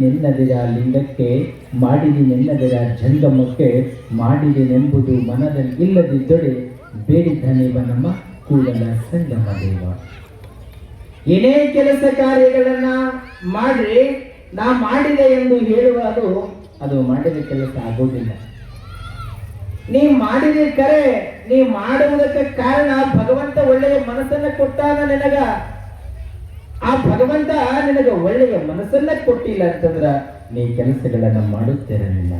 ನೆನ್ನದಿರ ಲಿಂಗಕ್ಕೆ ಮಾಡಿದಿನೆನ್ನದಿರ ಜಂಗಮಕ್ಕೆ ಮಾಡಿದಿನೆಂಬುದು ಮನದಲ್ಲಿ ಇಲ್ಲದಿದ್ದೊಡೆ ಬೇಡಿದ್ದನೇವ ನಮ್ಮ ಕೂಡಲ ಸಂಗಮ ದೇವ. ಏನೇ ಕೆಲಸ ಕಾರ್ಯಗಳನ್ನ ಮಾಡ್ರಿ, ನಾ ಮಾಡಿದೆ ಎಂದು ಹೇಳುವ ಅದು ಮಾಡಿದ ಕೆಲಸ ಆಗೋದಿಲ್ಲ. ನೀ ಮಾಡಿದ ಕರೆ, ನೀ ಮಾಡುವುದಕ್ಕೆ ಕಾರಣ ಭಗವಂತ ಒಳ್ಳೆಯ ಮನಸ್ಸನ್ನ ಕೊಟ್ಟಾನ ನಿನಗ. ಆ ಭಗವಂತ ನಿನಗೆ ಒಳ್ಳೆಯ ಮನಸ್ಸನ್ನ ಕೊಟ್ಟಿಲ್ಲ ಅಂತಂದ್ರ ನೀ ಕೆಲಸಗಳನ್ನ ಮಾಡುತ್ತಿರಲಿಲ್ಲ.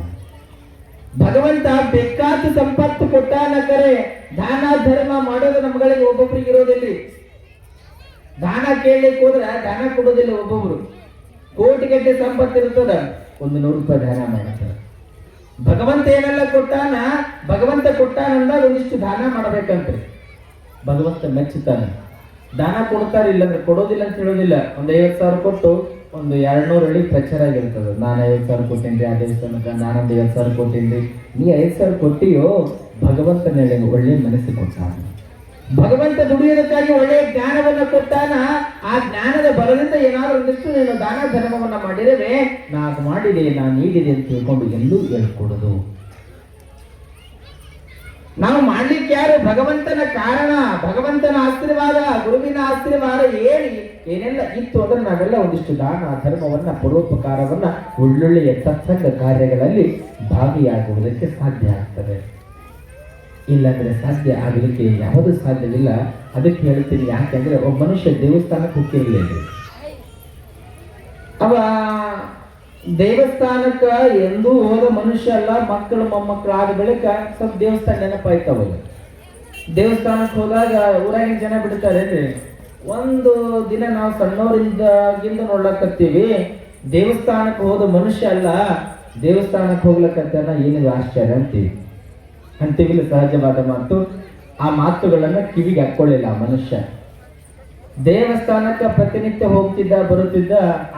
ಭಗವಂತ ಬೇಕಾದ ಸಂಪತ್ತು ಕೊಟ್ಟಾನ ಕರೆ, ದಾನ ಧರ್ಮ ಮಾಡೋದು ನಮ್ಗಳಿಗೆ ಒಬ್ಬೊಬ್ರಿಗೆ ಇರೋದಿಲ್ಲ. ದಾನ ಕೇಳಲಿಕ್ಕೆ ಹೋದ್ರ ದಾನ ಕೊಡೋದಿಲ್ಲ ಒಬ್ಬೊಬ್ರು. ಕೋಟಿಗಟ್ಟೆ ಸಂಪತ್ತು ಇರ್ತದ, 100 ರೂಪಾಯಿ ದಾನ ಮಾಡ್ತಾರೆ. ಭಗವಂತ ಏನೆಲ್ಲ ಕೊಟ್ಟಾನ, ಭಗವಂತ ಕೊಟ್ಟಾನಂದಾಗ ಒಂದಿಷ್ಟು ದಾನ ಮಾಡ್ಬೇಕಂತ್ರಿ. ಭಗವಂತ ಮೆಚ್ಚುತ್ತಾನೆ. ದಾನ ಕೊಡ್ತಾರೆ, ಇಲ್ಲಾಂದ್ರೆ ಕೊಡೋದಿಲ್ಲ ಅಂತ ಹೇಳೋದಿಲ್ಲ. ಒಂದು 50,000 ಕೊಟ್ಟು ಒಂದು 200 ಹಳ್ಳಿ ಪ್ರಚಾರ ಆಗಿರ್ತದೆ. ನಾನು 50,000 ಕೊಟ್ಟಿನ್ರಿ ಆ ದೇವಸ್ಥಾನಕ್ಕೆ, ನಾನೊಂದು 50,000 ಕೊಟ್ಟಿನ್ರಿ. ನೀ 5,000 ಕೊಟ್ಟಿಯೋ, ಭಗವಂತನ ಒಳ್ಳೆ ಮನಸ್ಸು ಕೊಟ್ಟಾನ. ಭಗವಂತ ದುಡಿಯೋದಕ್ಕಾಗಿ ಒಳ್ಳೆಯ ಜ್ಞಾನವನ್ನ ಕೊಟ್ಟಾನ. ಆ ಜ್ಞಾನದ ಬಲದಿಂದ ಏನಾದ್ರು ಒಂದಿಷ್ಟು ನೀನು ದಾನ ಧರ್ಮವನ್ನ ಮಾಡಿದರೆ, ನಾನು ಮಾಡಿದೆ, ನಾನು ನೀಡಿದೆ ಅಂತ ತಿಳ್ಕೊಂಡು ಎಲ್ಲೂ ಹೇಳ್ಕೊಡೋದು. ನಾವು ಮಾಡ್ಲಿಕ್ಕೆ ಯಾರು? ಭಗವಂತನ ಕಾರಣ, ಭಗವಂತನ ಆಶೀರ್ವಾದ, ಗುರುವಿನ ಆಶೀರ್ವಾದ ಏನೆಲ್ಲ ಇತ್ತು ಅಂದ್ರೆ ನಾವೆಲ್ಲ ಒಂದಿಷ್ಟು ದಾನ ಧರ್ಮವನ್ನ, ಪರೋಪಕಾರವನ್ನ, ಒಳ್ಳೊಳ್ಳೆಯ ಸತ್ಸಂಗ ಕಾರ್ಯಗಳಲ್ಲಿ ಭಾಗಿಯಾಗುವುದಕ್ಕೆ ಸಾಧ್ಯ ಆಗ್ತದೆ. ಇಲ್ಲಾಂದ್ರೆ ಸಾಧ್ಯ ಆಗಲಿಕ್ಕೆ ಯಾವುದು ಸಾಧ್ಯವಿಲ್ಲ. ಅದಕ್ಕೆ ಹೇಳ್ತೀನಿ, ಯಾಕೆಂದ್ರೆ ಒಬ್ಬ ಮನುಷ್ಯ ದೇವಸ್ಥಾನಕ್ಕೆ ಹೋಗಿರ್ಲಿಲ್ಲ. ಅವ ದೇವಸ್ಥಾನಕ್ಕ ಎಂದೂ ಹೋದ ಮನುಷ್ಯ ಅಲ್ಲ. ಮಕ್ಕಳು ಮೊಮ್ಮಕ್ಕಳು ಆದ ಬಳಿಕ ಸ್ವಲ್ಪ ದೇವಸ್ಥಾನ ನೆನಪಾಯ್ತವ. ದೇವಸ್ಥಾನಕ್ಕೆ ಹೋದಾಗ ಊರಾಗಿನ ಜನ ಬಿಡ್ತಾರೆ. ಒಂದು ದಿನ ನಾವು ಸಣ್ಣವರಿಂದಾಗಿಂದ ನೋಡ್ಲಕತ್ತೀವಿ, ದೇವಸ್ಥಾನಕ್ಕೆ ಹೋದ ಮನುಷ್ಯ ಅಲ್ಲ, ದೇವಸ್ಥಾನಕ್ಕೆ ಹೋಗ್ಲಕತ್ತಾನ, ಏನಿದು ಆಶ್ಚರ್ಯ ಅಂತೀವಿ. ಸಹಜವಾದ ಮಾತು. ಆ ಮಾತುಗಳನ್ನ ಕಿವಿಗೆ ಹಾಕೊಳ್ಳಿಲ್ಲ ಆ ಮನುಷ್ಯ. ದೇವಸ್ಥಾನಕ್ಕೆ ಪ್ರತಿನಿತ್ಯ ಹೋಗ್ತಿದ್ದ ಬರುತ್ತಿದ್ದ.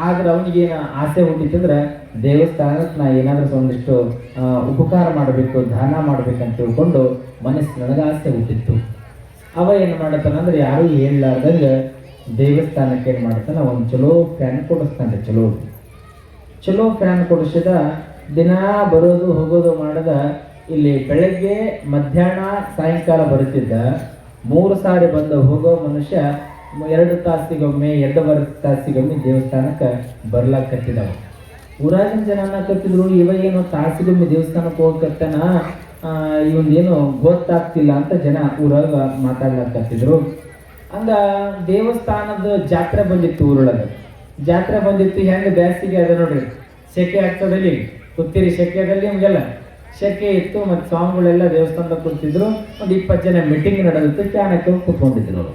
ಆದ್ರೆ ಅವನಿಗೇನ ಆಸೆ ಹುಟ್ಟಿತ್ತಂದ್ರೆ, ದೇವಸ್ಥಾನಕ್ಕೆ ನಾ ಏನಾದ್ರೂ ಒಂದಿಷ್ಟು ಉಪಕಾರ ಮಾಡಬೇಕು, ದಾನ ಮಾಡ್ಬೇಕಂತ ತಿಳ್ಕೊಂಡು ಮನಸ್ಸು ನನಗೆ ಆಸೆ ಹುಟ್ಟಿತ್ತು. ಅವ ಏನು ಮಾಡತ್ತಾನಂದ್ರೆ, ಯಾರು ಹೇಳಲಾರ್ದಂಗೆ ದೇವಸ್ಥಾನಕ್ಕೆ ಏನು ಮಾಡ್ತಾನ, ಒಂದು ಚಲೋ ಫ್ಯಾನ್ ಕೊಡಿಸ್ತಾನೆ. ಚಲೋ ಫ್ಯಾನ್ ಕೊಡಿಸಿದ. ದಿನ ಬರೋದು ಹೋಗೋದು ಮಾಡದ. ಇಲ್ಲಿ ಬೆಳಗ್ಗೆ ಮಧ್ಯಾಹ್ನ ಸಾಯಂಕಾಲ ಬರುತ್ತಿದ್ದ. 3 ಸಾರಿ ಬಂದು ಹೋಗೋ ಮನುಷ್ಯ 2 ತಾಸಿಗೊಮ್ಮೆ 2.5 ತಾಸಿಗೊಮ್ಮೆ ದೇವಸ್ಥಾನಕ್ಕೆ ಬರ್ಲಾಕತ್ತಿದವ. ಊರಾಗಿನ ಜನ ಅನ್ನಕತ್ತಿದ್ರು, ಇವ ಏನೋ ತಾಸಿಗೊಮ್ಮೆ ದೇವಸ್ಥಾನಕ್ಕೆ ಹೋಗಕತ್ತಾನ, ಇವನ್ನೇನು ಗೊತ್ತಾಗ್ತಿಲ್ಲ ಅಂತ ಜನ ಊರಾಗ ಮಾತಾಡ್ಲಾಕತ್ತಿದ್ರು. ಹಂಗ ದೇವಸ್ಥಾನದ ಜಾತ್ರೆ ಬಂದಿತ್ತು ಊರೊಳಗೆ. ಜಾತ್ರೆ ಬಂದಿತ್ತು. ಹೆಂಗೆ ಬ್ಯಾಸಿಗೆ ಅದ ನೋಡ್ರಿ, ಸೆಕೆ ಆಗ್ತದಲ್ಲಿ ಕೂತಿರಿ. ಸೆಕೆದಲ್ಲಿ ನಿಮ್ಗೆಲ್ಲ ಶೆಕೆ ಇತ್ತು. ಮತ್ತು ಸ್ವಾಮಿಗಳೆಲ್ಲ ದೇವಸ್ಥಾನದಾಗ ಕೂತಿದ್ರು. ಒಂದು 20 ಜನ ಮೀಟಿಂಗ್ ನಡೆದಿತ್ತು. ಫ್ಯಾನ್ ಹಾಕೊಂಡು ಕೂತ್ಕೊಂಡಿದ್ರು ಅವರು.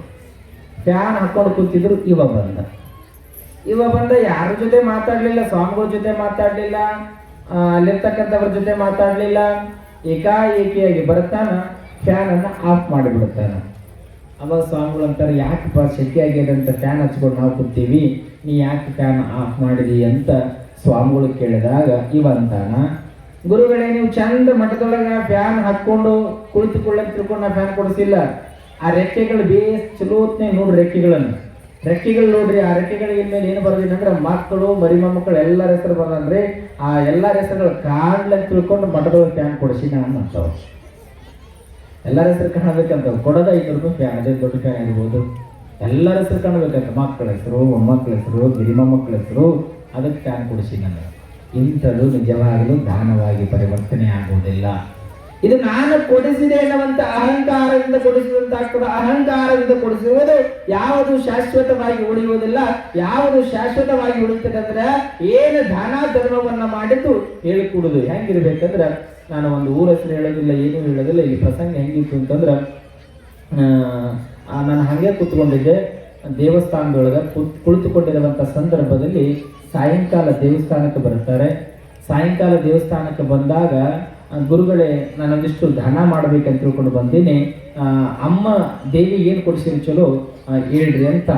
ಫ್ಯಾನ್ ಹಾಕೊಂಡು ಕೂತಿದ್ರು. ಇವ ಬಂದ ಯಾರ ಜೊತೆ ಮಾತಾಡ್ಲಿಲ್ಲ, ಸ್ವಾಮಿಗಳ ಜೊತೆ ಮಾತಾಡ್ಲಿಲ್ಲ, ಅಲ್ಲಿರ್ತಕ್ಕಂಥವ್ರ ಜೊತೆ ಮಾತಾಡ್ಲಿಲ್ಲ. ಏಕಾಏಕಿಯಾಗಿ ಬರ್ತಾನ, ಫ್ಯಾನ್ ಅನ್ನ ಆಫ್ ಮಾಡಿಬಿಡ್ತಾನ. ಅವಾಗ ಸ್ವಾಮಿಗಳು ಅಂತಾರೆ, ಯಾಕಪ್ಪ ಶೆಕೆ ಆಗ್ಯದಂತ ಫ್ಯಾನ್ ಹಚ್ಕೊಂಡು ನಾವು ಕೂತೀವಿ, ನೀ ಯಾಕೆ ಫ್ಯಾನ್ ಆಫ್ ಮಾಡಿದಿ ಅಂತ ಸ್ವಾಮಿಗಳು ಕೇಳಿದಾಗ ಇವ ಅಂತಾನ, ಗುರುಗಳೇ, ನೀವು ಚಂದ ಮಠದೊಳಗ ಫ್ಯಾನ್ ಹಾಕೊಂಡು ಕುಳಿತುಕೊಳ್ಳಕ್ ತಿಳ್ಕೊಂಡು ನಾ ಫ್ಯಾನ್ ಕೊಡಿಸಿಲ್ಲ. ಆ ರೆಕ್ಕೆಗಳು ಬೇಸ್ ಚಲೋತ್ನೇ ನೋಡ್ರಿ, ರೆಕ್ಕೆಗಳು ನೋಡ್ರಿ. ಆ ರೆಕ್ಕೆಗಳ ಮೇಲೆ ಏನು ಬರ್ದಿಲ್ಲ ಅಂದ್ರೆ, ಮಕ್ಕಳು ಮರಿ ಮೊಮ್ಮಕ್ಕಳು ಎಲ್ಲರ ಹೆಸರು ಬರಂದ್ರೆ, ಆ ಎಲ್ಲರ ಹೆಸರುಗಳು ಕಾಣ್ಲಕ್ ತಿಳ್ಕೊಂಡು ಮಠದೊಳಗೆ ಫ್ಯಾನ್ ಕೊಡಿಸಿ ನಾನು ಅಂತವ. ಎಲ್ಲರ ಹೆಸರು ಕಾಣಬೇಕಂತ ಕೊಡೋದ 5 ರೂಪಾಯಿ ಫ್ಯಾನ್, ಅದೇ ದೊಡ್ಡ ಫ್ಯಾನ್ ಇರ್ಬೋದು. ಎಲ್ಲರ ಹೆಸರು ಕಾಣಬೇಕಂತ, ಮಕ್ಕಳ ಹೆಸರು, ಮೊಮ್ಮಕ್ಕಳ ಹೆಸರು, ಗಿರಿ ಮೊಮ್ಮಕ್ಕಳ ಹೆಸರು, ಅದಕ್ಕೆ ಫ್ಯಾನ್ ಕೊಡಿಸಿ ನಾನು. ಇಂಥದ್ದು ನಿಜವಾಗಲೂ ದಾನವಾಗಿ ಪರಿವರ್ತನೆ ಆಗುವುದಿಲ್ಲ. ಇದು ನಾನು ಕೊಡಿಸಿದೆ ಎನ್ನುವಂತ ಅಹಂಕಾರದಿಂದ ಕೊಡಿಸಿದಂತಾಗ್ತದೆ. ಅಹಂಕಾರದಿಂದ ಕೊಡಿಸುವುದು ಯಾವುದು ಶಾಶ್ವತವಾಗಿ ಉಳಿಯುವುದಿಲ್ಲ. ಯಾವುದು ಶಾಶ್ವತವಾಗಿ ಉಳಿತದೆ ಅಂದ್ರೆ, ಏನು ದಾನ ಧರ್ಮವನ್ನ ಮಾಡಿದ್ದು ಹೇಳಿಕೊಡುದು. ಹೆಂಗಿರ್ಬೇಕಂದ್ರೆ, ನಾನು ಒಂದು ಊರ ಹೆಸರು ಹೇಳೋದಿಲ್ಲ, ಏನೂ ಹೇಳೋದಿಲ್ಲ. ಈ ಪ್ರಸಂಗ ಹೆಂಗಿತ್ತು ಅಂತಂದ್ರೆ, ನಾನು ಹಾಗೆ ಕೂತ್ಕೊಂಡಿದ್ದೆ ದೇವಸ್ಥಾನದೊಳಗೆ. ಕುಳಿತುಕೊಂಡಿರುವಂಥ ಸಂದರ್ಭದಲ್ಲಿ ಸಾಯಂಕಾಲ ದೇವಸ್ಥಾನಕ್ಕೆ ಬರ್ತಾರೆ. ಸಾಯಂಕಾಲ ದೇವಸ್ಥಾನಕ್ಕೆ ಬಂದಾಗ, ಗುರುಗಳೇ, ನಾನೊಂದಿಷ್ಟು ದಾನ ಮಾಡ್ಬೇಕಂತ ತಿಳ್ಕೊಂಡು ಬಂದೀನಿ, ಅಮ್ಮ ದೇವಿಗೆ ಏನು ಕೊಡಿಸಿರಿ ಚಲೋ ಹೇಳ್ರಿ ಅಂತ.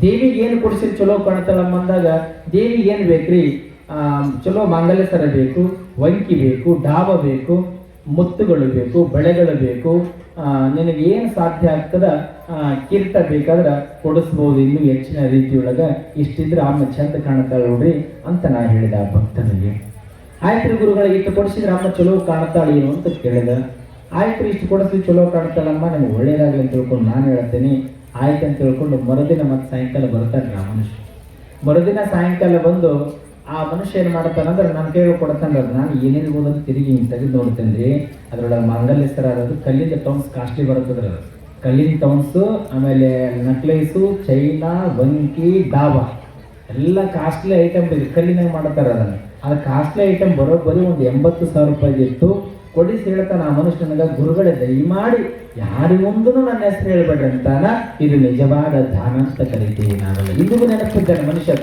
ದೇವಿಗೆ ಏನು ಕೊಡಿಸಿರಿ ಚಲೋ ಕಾಣ್ತಾಳಮ್ಮ ಅಂದಾಗ, ದೇವಿಗೆ ಏನು ಬೇಕ್ರಿ? ಚಲೋ ಮಾಂಗಲ್ಯ ಸರ ಬೇಕು, ವಂಕಿ ಬೇಕು, ಡಾಬ ಬೇಕು, ಮುತ್ತುಗಳು ಬೇಕು, ಬಳೆಗಳು ಬೇಕು, ನಿನಗೆ ಏನು ಸಾಧ್ಯ ಆಗ್ತದ ಕಿರೀಟ ಬೇಕಾದ್ರೆ ಕೊಡಿಸ್ಬೋದು, ಇನ್ನೂ ಹೆಚ್ಚಿನ ರೀತಿಯೊಳಗ ಇಷ್ಟಿದ್ರೆ ಅಮ್ಮ ಚಂದ ಕಾಣ್ತಾಳೆ ನೋಡ್ರಿ ಅಂತ ನಾ ಹೇಳಿದ ಆ ಭಕ್ತನಿಗೆ. ಆಯ್ತು ಗುರುಗಳಿಗೆ ಇಷ್ಟು ಕೊಡಿಸಿದ್ರೆ ಅಮ್ಮ ಚಲೋ ಕಾಣ್ತಾಳೆ ಏನು ಅಂತ ಕೇಳಿದ. ಆಯ್ತು ಇಷ್ಟು ಕೊಡಿಸಿ ಚಲೋ ಕಾಣ್ತಾಳಮ್ಮ, ನಿಮ್ಗೆ ಒಳ್ಳೇದಾಗಲಿ ಅಂತ ತಿಳ್ಕೊಂಡು ನಾನು ಹೇಳ್ತೇನೆ ಆಯ್ತು ಅಂತ ತಿಳ್ಕೊಂಡು ಮರುದಿನ ಮತ್ತೆ ಸಾಯಂಕಾಲ ಬರ್ತಾನೆ ಆ ಮನುಷ್ಯ. ಮರುದಿನ ಸಾಯಂಕಾಲ ಬಂದು ಆ ಮನುಷ್ಯ ಏನು ಮಾಡ್ತಾನಂದ್ರೆ ನನ್ನ ಕೈಗೆ ಕೊಡ್ತಾನೆ. ನಾನು ಏನಿರ್ಬೋದು ಅಂತ ತಿರುಗಿ ತೆಗೆದು ನೋಡ್ತೇನೆ ರೀ, ಅದರೊಳಗೆ ಮಂಗಲ್ಯ ಸರ ಅದು ಕಲ್ಲಿಂದ ಟೌನ್ಸ್ ಕಾಸ್ಟ್ಲಿ ಬರುತ್ತದ್ರ, ಕಲ್ಲಿನ ಟೌನ್ಸು, ಆಮೇಲೆ ನಕ್ಲೇಸು, ಚೈನಾ, ವಂಕಿ, ಡಾಬಾ ಎಲ್ಲ ಕಾಸ್ಟ್ಲಿ ಐಟಮ್ ಇದೆ, ಕಲ್ಲಿನಾಗ ಮಾಡ್ತಾರೆ ಅದನ್ನು. ಅದು ಕಾಸ್ಟ್ಲಿ ಐಟಮ್ ಬರೋಬ್ಬರಿ ಒಂದು 80,000 ರೂಪಾಯಿ ಇತ್ತು. ಕೊಡಿಸಿ ಹೇಳ್ತಾನೆ ಆ ಮನುಷ್ಯ ನನಗೆ, ಗುರುಗಳೇ ದಯಮಾಡಿ ಯಾರಿಗೊಂದೂ ನನ್ನ ಹೆಸರು ಹೇಳ್ಬೇಡ್ರಿ ಅಂತಾನ, ಇದು ನಿಜವಾದ ದಾನ ಅಂತ ಕರಿತೀವಿ ನಾವೆಲ್ಲ. ಇಂದಿಗೂ ನೆನಪಿದ್ದಾನೆ ಮನುಷ್ಯ.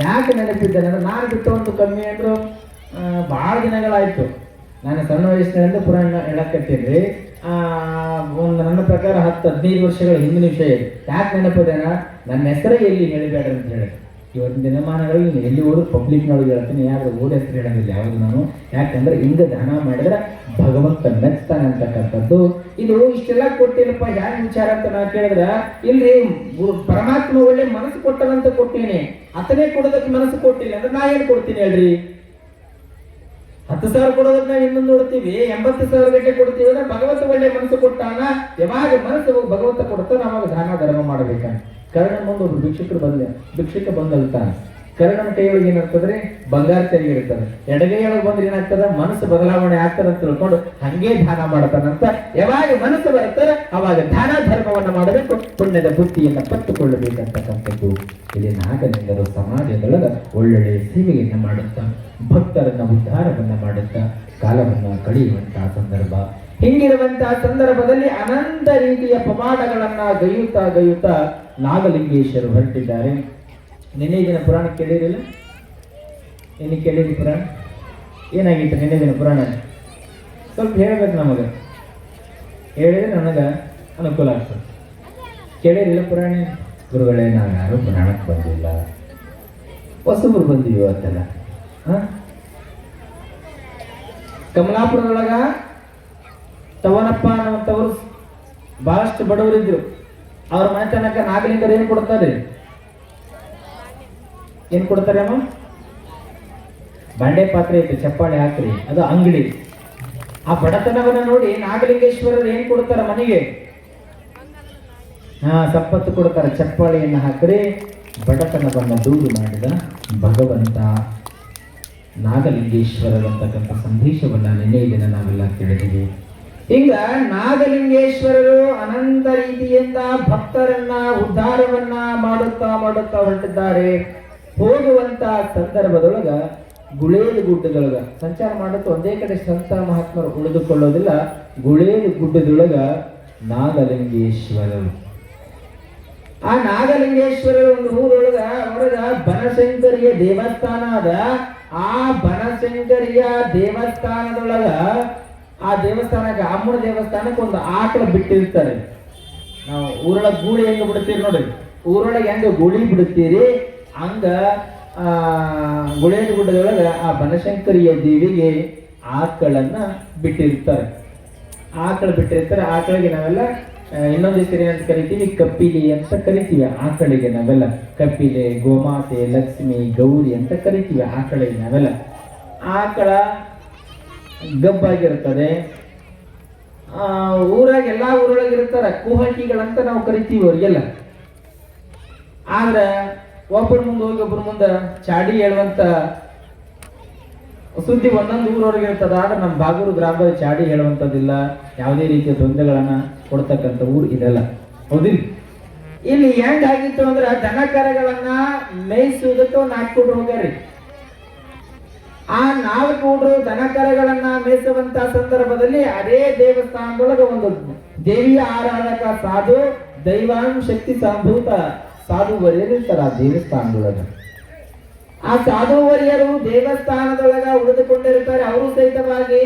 ಯಾಕೆ ನೆನಪಿದ್ದಾನೆ ಅಂದ್ರೆ ನಾನು ಬಿಟ್ಟು ಒಂದು ಕಮ್ಮಿ ಅಂದ್ರು ಭಾಳ ದಿನಗಳಾಯ್ತು. ನಾನು ಸಣ್ಣ ವಯಸ್ಸಿನಿಂದ ಪುರಾಣ ಹೇಳಕತ್ತೀನಿ. ಒಂದು ನನ್ನ ಪ್ರಕಾರ 10-15 ವರ್ಷಗಳ ಹಿಂದಿನ ವಿಷಯ. ಯಾಕೆ ನೆನಪಿದ್ದಾನ, ನನ್ನ ಹೆಸರೇ ಎಲ್ಲಿ ಹೇಳಿಬೇಡ್ರಿ ಅಂತ ಹೇಳಿ. ಇವತ್ತಿನ ದಿನಮಾನಗಳಲ್ಲಿ ಎಲ್ಲಿ ಹೋದ್ರು ಪಬ್ಲಿಕ್ನೊಳಗೆ ಹೇಳ್ತೀನಿ, ಯಾರು ಓಡಿ ಹೆಸರು ಹೇಳೋದಿಲ್ಲ ಯಾವುದು ನಾನು. ಯಾಕಂದ್ರೆ ಹಿಂಗೆ ದಾನ ಮಾಡಿದ್ರೆ ಭಗವಂತ ಮೆಚ್ತಾನೆ ಅಂತಕ್ಕಂಥದ್ದು. ಇದು ಇಷ್ಟೆಲ್ಲ ಕೊಟ್ಟಿಲ್ಲಪ್ಪ ಹ್ಯಾಂಗ ವಿಚಾರ ಅಂತ ನಾ ಕೇಳಿದ್ರ, ಇಲ್ರಿ ಪರಮಾತ್ಮ ಒಳ್ಳೆ ಮನಸ್ಸು ಕೊಟ್ಟದಂತ ಕೊಟ್ಟೀನಿ, ಅತನೇ ಕೊಡೋದಕ್ಕೆ ಮನಸ್ಸು ಕೊಟ್ಟಿಲ್ಲ ಅಂದ್ರೆ ನಾ ಏನ್ ಕೊಡ್ತೀನಿ ಹೇಳ್ರಿ. 10,000 ಕೊಡೋದಕ್ಕೆ ನಾವು ಇನ್ನೊಂದು ನೋಡ್ತೀವಿ, 80,000 ಗಂಟೆ ಕೊಡ್ತೀವಿ ಅಂದ್ರೆ ಭಗವಂತ ಒಳ್ಳೆ ಮನಸ್ಸು ಕೊಟ್ಟಾನ. ಯಾವಾಗ ಮನಸ್ಸು ಭಗವಂತ ಕೊಡ್ತಾನ ಅವಾಗ ದಾನ ಧರ್ಮ ಮಾಡ್ಬೇಕಂತ. ಕರ್ಣ ಮುಂದೆ ಒಬ್ರು ಭಿಕ್ಷುಕ ಬಂದಲ್ತಾನೆ. ಕರ್ಣನ ಕೈಯೊಳಗೆ ಏನಾಗ್ತದ್ರಿ, ಬಂಗಾರ ತೆರಿಗೆ ಇರ್ತದೆ. ಎಡಗೈಯೊಳಗೆ ಬಂದ್ರೆ ಏನಾಗ್ತದ, ಮನಸ್ಸು ಬದಲಾವಣೆ ಆಗ್ತದೆ ಅಂತ ತಿಳ್ಕೊಂಡು ಹಂಗೆ ದಾನ ಮಾಡ್ತಾನಂತ. ಯಾವಾಗ ಮನಸ್ಸು ಬರುತ್ತಾರೆ ಅವಾಗ ದಾನ ಧರ್ಮವನ್ನ ಮಾಡಬೇಕು, ಪುಣ್ಯದ ಬುದ್ಧಿಯನ್ನ ಪತ್ತುಕೊಳ್ಳಬೇಕಂತಕ್ಕಂಥದ್ದು. ಇಲ್ಲಿ ನಾಗಲಿಂಗರು ಸಮಾಜದೊಳಗ ಒಳ್ಳೊಳ್ಳೆ ಸೇವೆಯನ್ನ ಮಾಡುತ್ತಾ ಭಕ್ತರನ್ನ ಉದ್ಧಾರವನ್ನ ಮಾಡುತ್ತಾ ಕಾಲವನ್ನ ಕಳೆಯುವಂತಹ ಸಂದರ್ಭ. ಹಿಂಗಿರುವಂತಹ ಸಂದರ್ಭದಲ್ಲಿ ಅನಂತ ರೀತಿಯ ಪವಾಡಗಳನ್ನ ಗೈಯುತ್ತಾ ನಾಗಲಿಂಗೇಶ್ವರರು ಹೊರಟಿದ್ದಾರೆ. ನಿನ್ನೆ ದಿನ ಪುರಾಣ ಕೇಳಿರಿಲ್ಲ? ನಿನ್ನೆ ಕೇಳಿರಿ ಪುರಾಣ? ಏನಾಗಿತ್ತು ನಿನ್ನೆ ದಿನ ಪುರಾಣ? ಸ್ವಲ್ಪ ಹೇಳ್ಬೇಕು ನಮಗೆ, ಹೇಳಿದ್ರೆ ನನಗೆ ಅನುಕೂಲ ಆಗ್ತದೆ. ಕೇಳಿರಿಲ್ಲ ಪುರಾಣ? ಗುರುಗಳೇ ನಾವು ಯಾರು ಪುರಾಣಕ್ಕೆ ಬಂದಿಲ್ಲ, ಹೊಸಬರು ಬಂದಿವಿ ಇವತ್ತೆಲ್ಲ. ಕಮಲಾಪುರದೊಳಗ ತವನಪ್ಪ ಅನ್ನುವಂಥವ್ರು ಬಹಳಷ್ಟು ಬಡವರಿದ್ರು. ಅವ್ರ ಮನೆತನಕ ನಾಗಲಿಂಗರು ಏನ್ ಕೊಡ್ತಾರೆ? ಏನ್ ಕೊಡ್ತಾರೆ ಅಮ್ಮ? ಬಾಂಡೆ ಪಾತ್ರೆ ಐತೆ, ಚಪ್ಪಾಳೆ ಹಾಕ್ರಿ, ಅದು ಅಂಗಡಿ. ಆ ಬಡತನವನ್ನ ನೋಡಿ ನಾಗಲಿಂಗೇಶ್ವರರು ಏನ್ ಕೊಡ್ತಾರ ಮನೆಗೆ? ಸಂಪತ್ತು ಕೊಡ್ತಾರೆ, ಚಪ್ಪಾಳೆಯನ್ನು ಹಾಕ್ರಿ. ಬಡತನವನ್ನ ದೂರು ಮಾಡಿದ ಭಗವಂತ ನಾಗಲಿಂಗೇಶ್ವರರಂತಕ್ಕಂಥ ಸಂದೇಶವನ್ನ ನಿನ್ನೆ ದಿನ ನಾವೆಲ್ಲ ಕೇಳಿದ್ದೀವಿ. ಈಗ ನಾಗಲಿಂಗೇಶ್ವರರು ಅನಂತ ರೀತಿಯಿಂದ ಭಕ್ತರನ್ನ ಉದ್ಧಾರವನ್ನ ಮಾಡುತ್ತಾ ಹೊರಟಿದ್ದಾರೆ. ಹೋಗುವಂತ ಸಂದರ್ಭದೊಳಗ ಗುಳೇದು ಗುಡ್ಡದೊಳಗ ಸಂಚಾರ ಮಾಡುತ್ತಾ ಒಂದೇ ಕಡೆ ಸಂತ ಮಹಾತ್ಮರು ಉಳಿದುಕೊಳ್ಳೋದಿಲ್ಲ. ಗುಳೇದು ಗುಡ್ಡದೊಳಗ ನಾಗಲಿಂಗೇಶ್ವರರು. ಆ ನಾಗಲಿಂಗೇಶ್ವರರ ಒಂದು ಊರೊಳಗ ಹೊರಗ ಬನಶಂಕರಿಯ ದೇವಸ್ಥಾನ ಅದ. ಆ ಬನಶಂಕರಿಯ ದೇವಸ್ಥಾನದೊಳಗ ಆ ದೇವಸ್ಥಾನಕ್ಕೆ ಅಮ್ಮನ ದೇವಸ್ಥಾನಕ್ಕೆ ಒಂದು ಆಕಳ ಬಿಟ್ಟಿರ್ತಾರೆ. ನಾವು ಊರೊಳಗೆ ಗೂಳಿ ಹೆಂಗ ಬಿಡ್ತೀರಿ ನೋಡ್ರಿ, ಊರೊಳಗೆ ಹೆಂಗ ಗೂಳಿ ಬಿಡುತ್ತೀರಿ ಹಂಗ ಗುಳೇದ ಗುಡ್ಡದೊಳಗ ಆ ಬನಶಂಕರಿಯ ದೇವಿಗೆ ಆಕಳನ್ನ ಬಿಟ್ಟಿರ್ತಾರೆ. ಆಕಳ ಬಿಟ್ಟಿರ್ತಾರೆ. ಆಕಳಿಗೆ ನಾವೆಲ್ಲ ಇನ್ನೊಂದು ಹೆಸರು ಏನಂತ ಕರಿತೀವಿ, ಕಪ್ಪಿಲೆ ಅಂತ ಕರಿತೀವಿ. ಆಕಳಿಗೆ ನಾವೆಲ್ಲ ಕಪ್ಪಿಲೆ, ಗೋಮಾತೆ, ಲಕ್ಷ್ಮಿ, ಗೌರಿ ಅಂತ ಕರಿತೀವಿ ಆಕಳಿಗೆ ನಾವೆಲ್ಲ. ಆಕಳ ಗಬ್ಬಾಗಿರ್ತದೆ. ಊರಾಗ ಎಲ್ಲಾ ಊರೊಳಗೆ ಇರ್ತಾರ ಕುಹಕಿಗಳಂತ ನಾವು ಕರಿತೀವಿ ಅವ್ರಿಗೆಲ್ಲ. ಆದ್ರೆ ಒಬ್ಬರ ಮುಂದೆ ಹೋಗಿ ಒಬ್ಬರ ಮುಂದೆ ಚಾಡಿ ಹೇಳುವಂತ ಸುದ್ದಿ ಒಂದೊಂದು ಊರವ್ರಿಗೆ ಇರ್ತದ. ಆದ್ರೆ ನಮ್ಮ ಬಾಗೂರು ಗ್ರಾಮದಲ್ಲಿ ಚಾಡಿ ಹೇಳುವಂಥದ್ದಿಲ್ಲ, ಯಾವುದೇ ರೀತಿಯ ತೊಂದರೆಗಳನ್ನ ಕೊಡ್ತಕ್ಕಂಥ ಊರು ಇದೆಲ್ಲ, ಹೌದಿಲ್ಲ? ಇಲ್ಲಿ ಹೆಂಗಾಗಿತ್ತು ಅಂದ್ರೆ ದನ ಕರಗಳನ್ನ ಮೇಯಿಸುವುದಕ್ಕೆ ಒಂದು 4 ಹುಡ್ರು ಹೋಗ್ಯಾರಿ. ಆ 4 ಹುಡ್ರು ದನ ಕರಗಳನ್ನ ಮೇಯಿಸುವಂತ ಸಂದರ್ಭದಲ್ಲಿ ಅದೇ ದೇವಸ್ಥಾನದೊಳಗೆ ಒಂದು ದೇವಿಯ ಆರಾಧಕ ಸಾಧು, ದೈವಾಂ ಶಕ್ತಿ ಸಂಭೂತ ಸಾಧುವರಿಯರು ಇರ್ತಾರೆ ಆ ದೇವಸ್ಥಾನದೊಳಗ. ಆ ಸಾಧುವರಿಯರು ದೇವಸ್ಥಾನದೊಳಗ ಉಳಿದುಕೊಂಡಿರ್ತಾರೆ. ಅವರು ಸಹಿತವಾಗಿ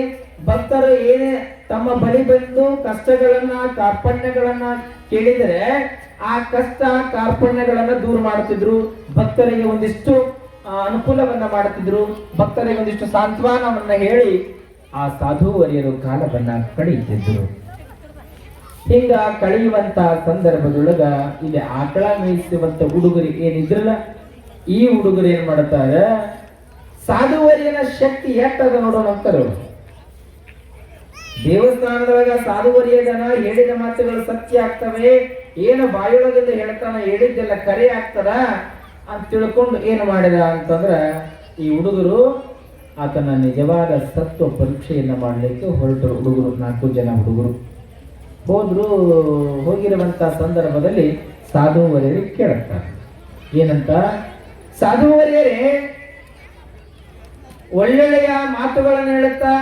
ಭಕ್ತರು ಏನೇ ತಮ್ಮ ಬಳಿ ಬಂದು ಕಷ್ಟಗಳನ್ನ ಕಾರ್ಪಣ್ಯಗಳನ್ನ ಕೇಳಿದರೆ ಆ ಕಷ್ಟ ಕಾರ್ಪಣ್ಯಗಳನ್ನ ದೂರ ಮಾಡುತ್ತಿದ್ರು. ಭಕ್ತರಿಗೆ ಒಂದಿಷ್ಟು ಅನುಕೂಲವನ್ನ ಮಾಡುತ್ತಿದ್ರು. ಭಕ್ತರಿಗೆ ಒಂದಿಷ್ಟು ಸಾಂತ್ವನವನ್ನ ಹೇಳಿ ಆ ಸಾಧುವರಿಯರು ಕಾಲವನ್ನ ಕಳೆಯುತ್ತಿದ್ದರು. ಹಿಂಗ ಕಳೆಯುವಂತ ಸಂದರ್ಭದೊಳಗ ಇಲ್ಲಿ ಆಕಳ ಮೇಯಿಸುವಂತ ಹುಡುಗರು ಏನಿದ್ರಲ್ಲ, ಈ ಹುಡುಗರು ಏನ್ ಮಾಡ್ತಾರ, ಸಾಧುವರಿಯನ ಶಕ್ತಿ ಎಟ್ಟದ ನೋಡೋಣ ಅಂತಾರೆ. ದೇವಸ್ಥಾನದೊಳಗ ಸಾಧುವರಿಯ ಜನ ಹೇಳಿದ ಮಾತುಗಳು ಸತ್ಯ ಆಗ್ತವೆ, ಏನು ಬಾಯೊಳಗಿಂದ ಹೇಳ್ತಾನ ಹೇಳಿದ್ದೆಲ್ಲ ಕರೆ ಆಗ್ತದ ಅಂತ ತಿಳ್ಕೊಂಡು ಏನು ಮಾಡಿದ ಅಂತಂದ್ರ, ಈ ಹುಡುಗರು ಆತನ ನಿಜವಾದ ಸತ್ವ ಪರೀಕ್ಷೆಯನ್ನ ಮಾಡಲಿಕ್ಕೆ ಹೊರಟರು. ಹುಡುಗರು 4 ಜನ ಹುಡುಗರು ಹೋಗಿರುವಂತ ಸಂದರ್ಭದಲ್ಲಿ ಸಾಧುವರಿಯರಿಗೆ ಕೇಳುತ್ತಾರೆ. ಏನಂತ, ಸಾಧುವರಿಯರೇ, ಒಳ್ಳೊಳ್ಳೆಯ ಮಾತುಗಳನ್ನು ಹೇಳುತ್ತಾ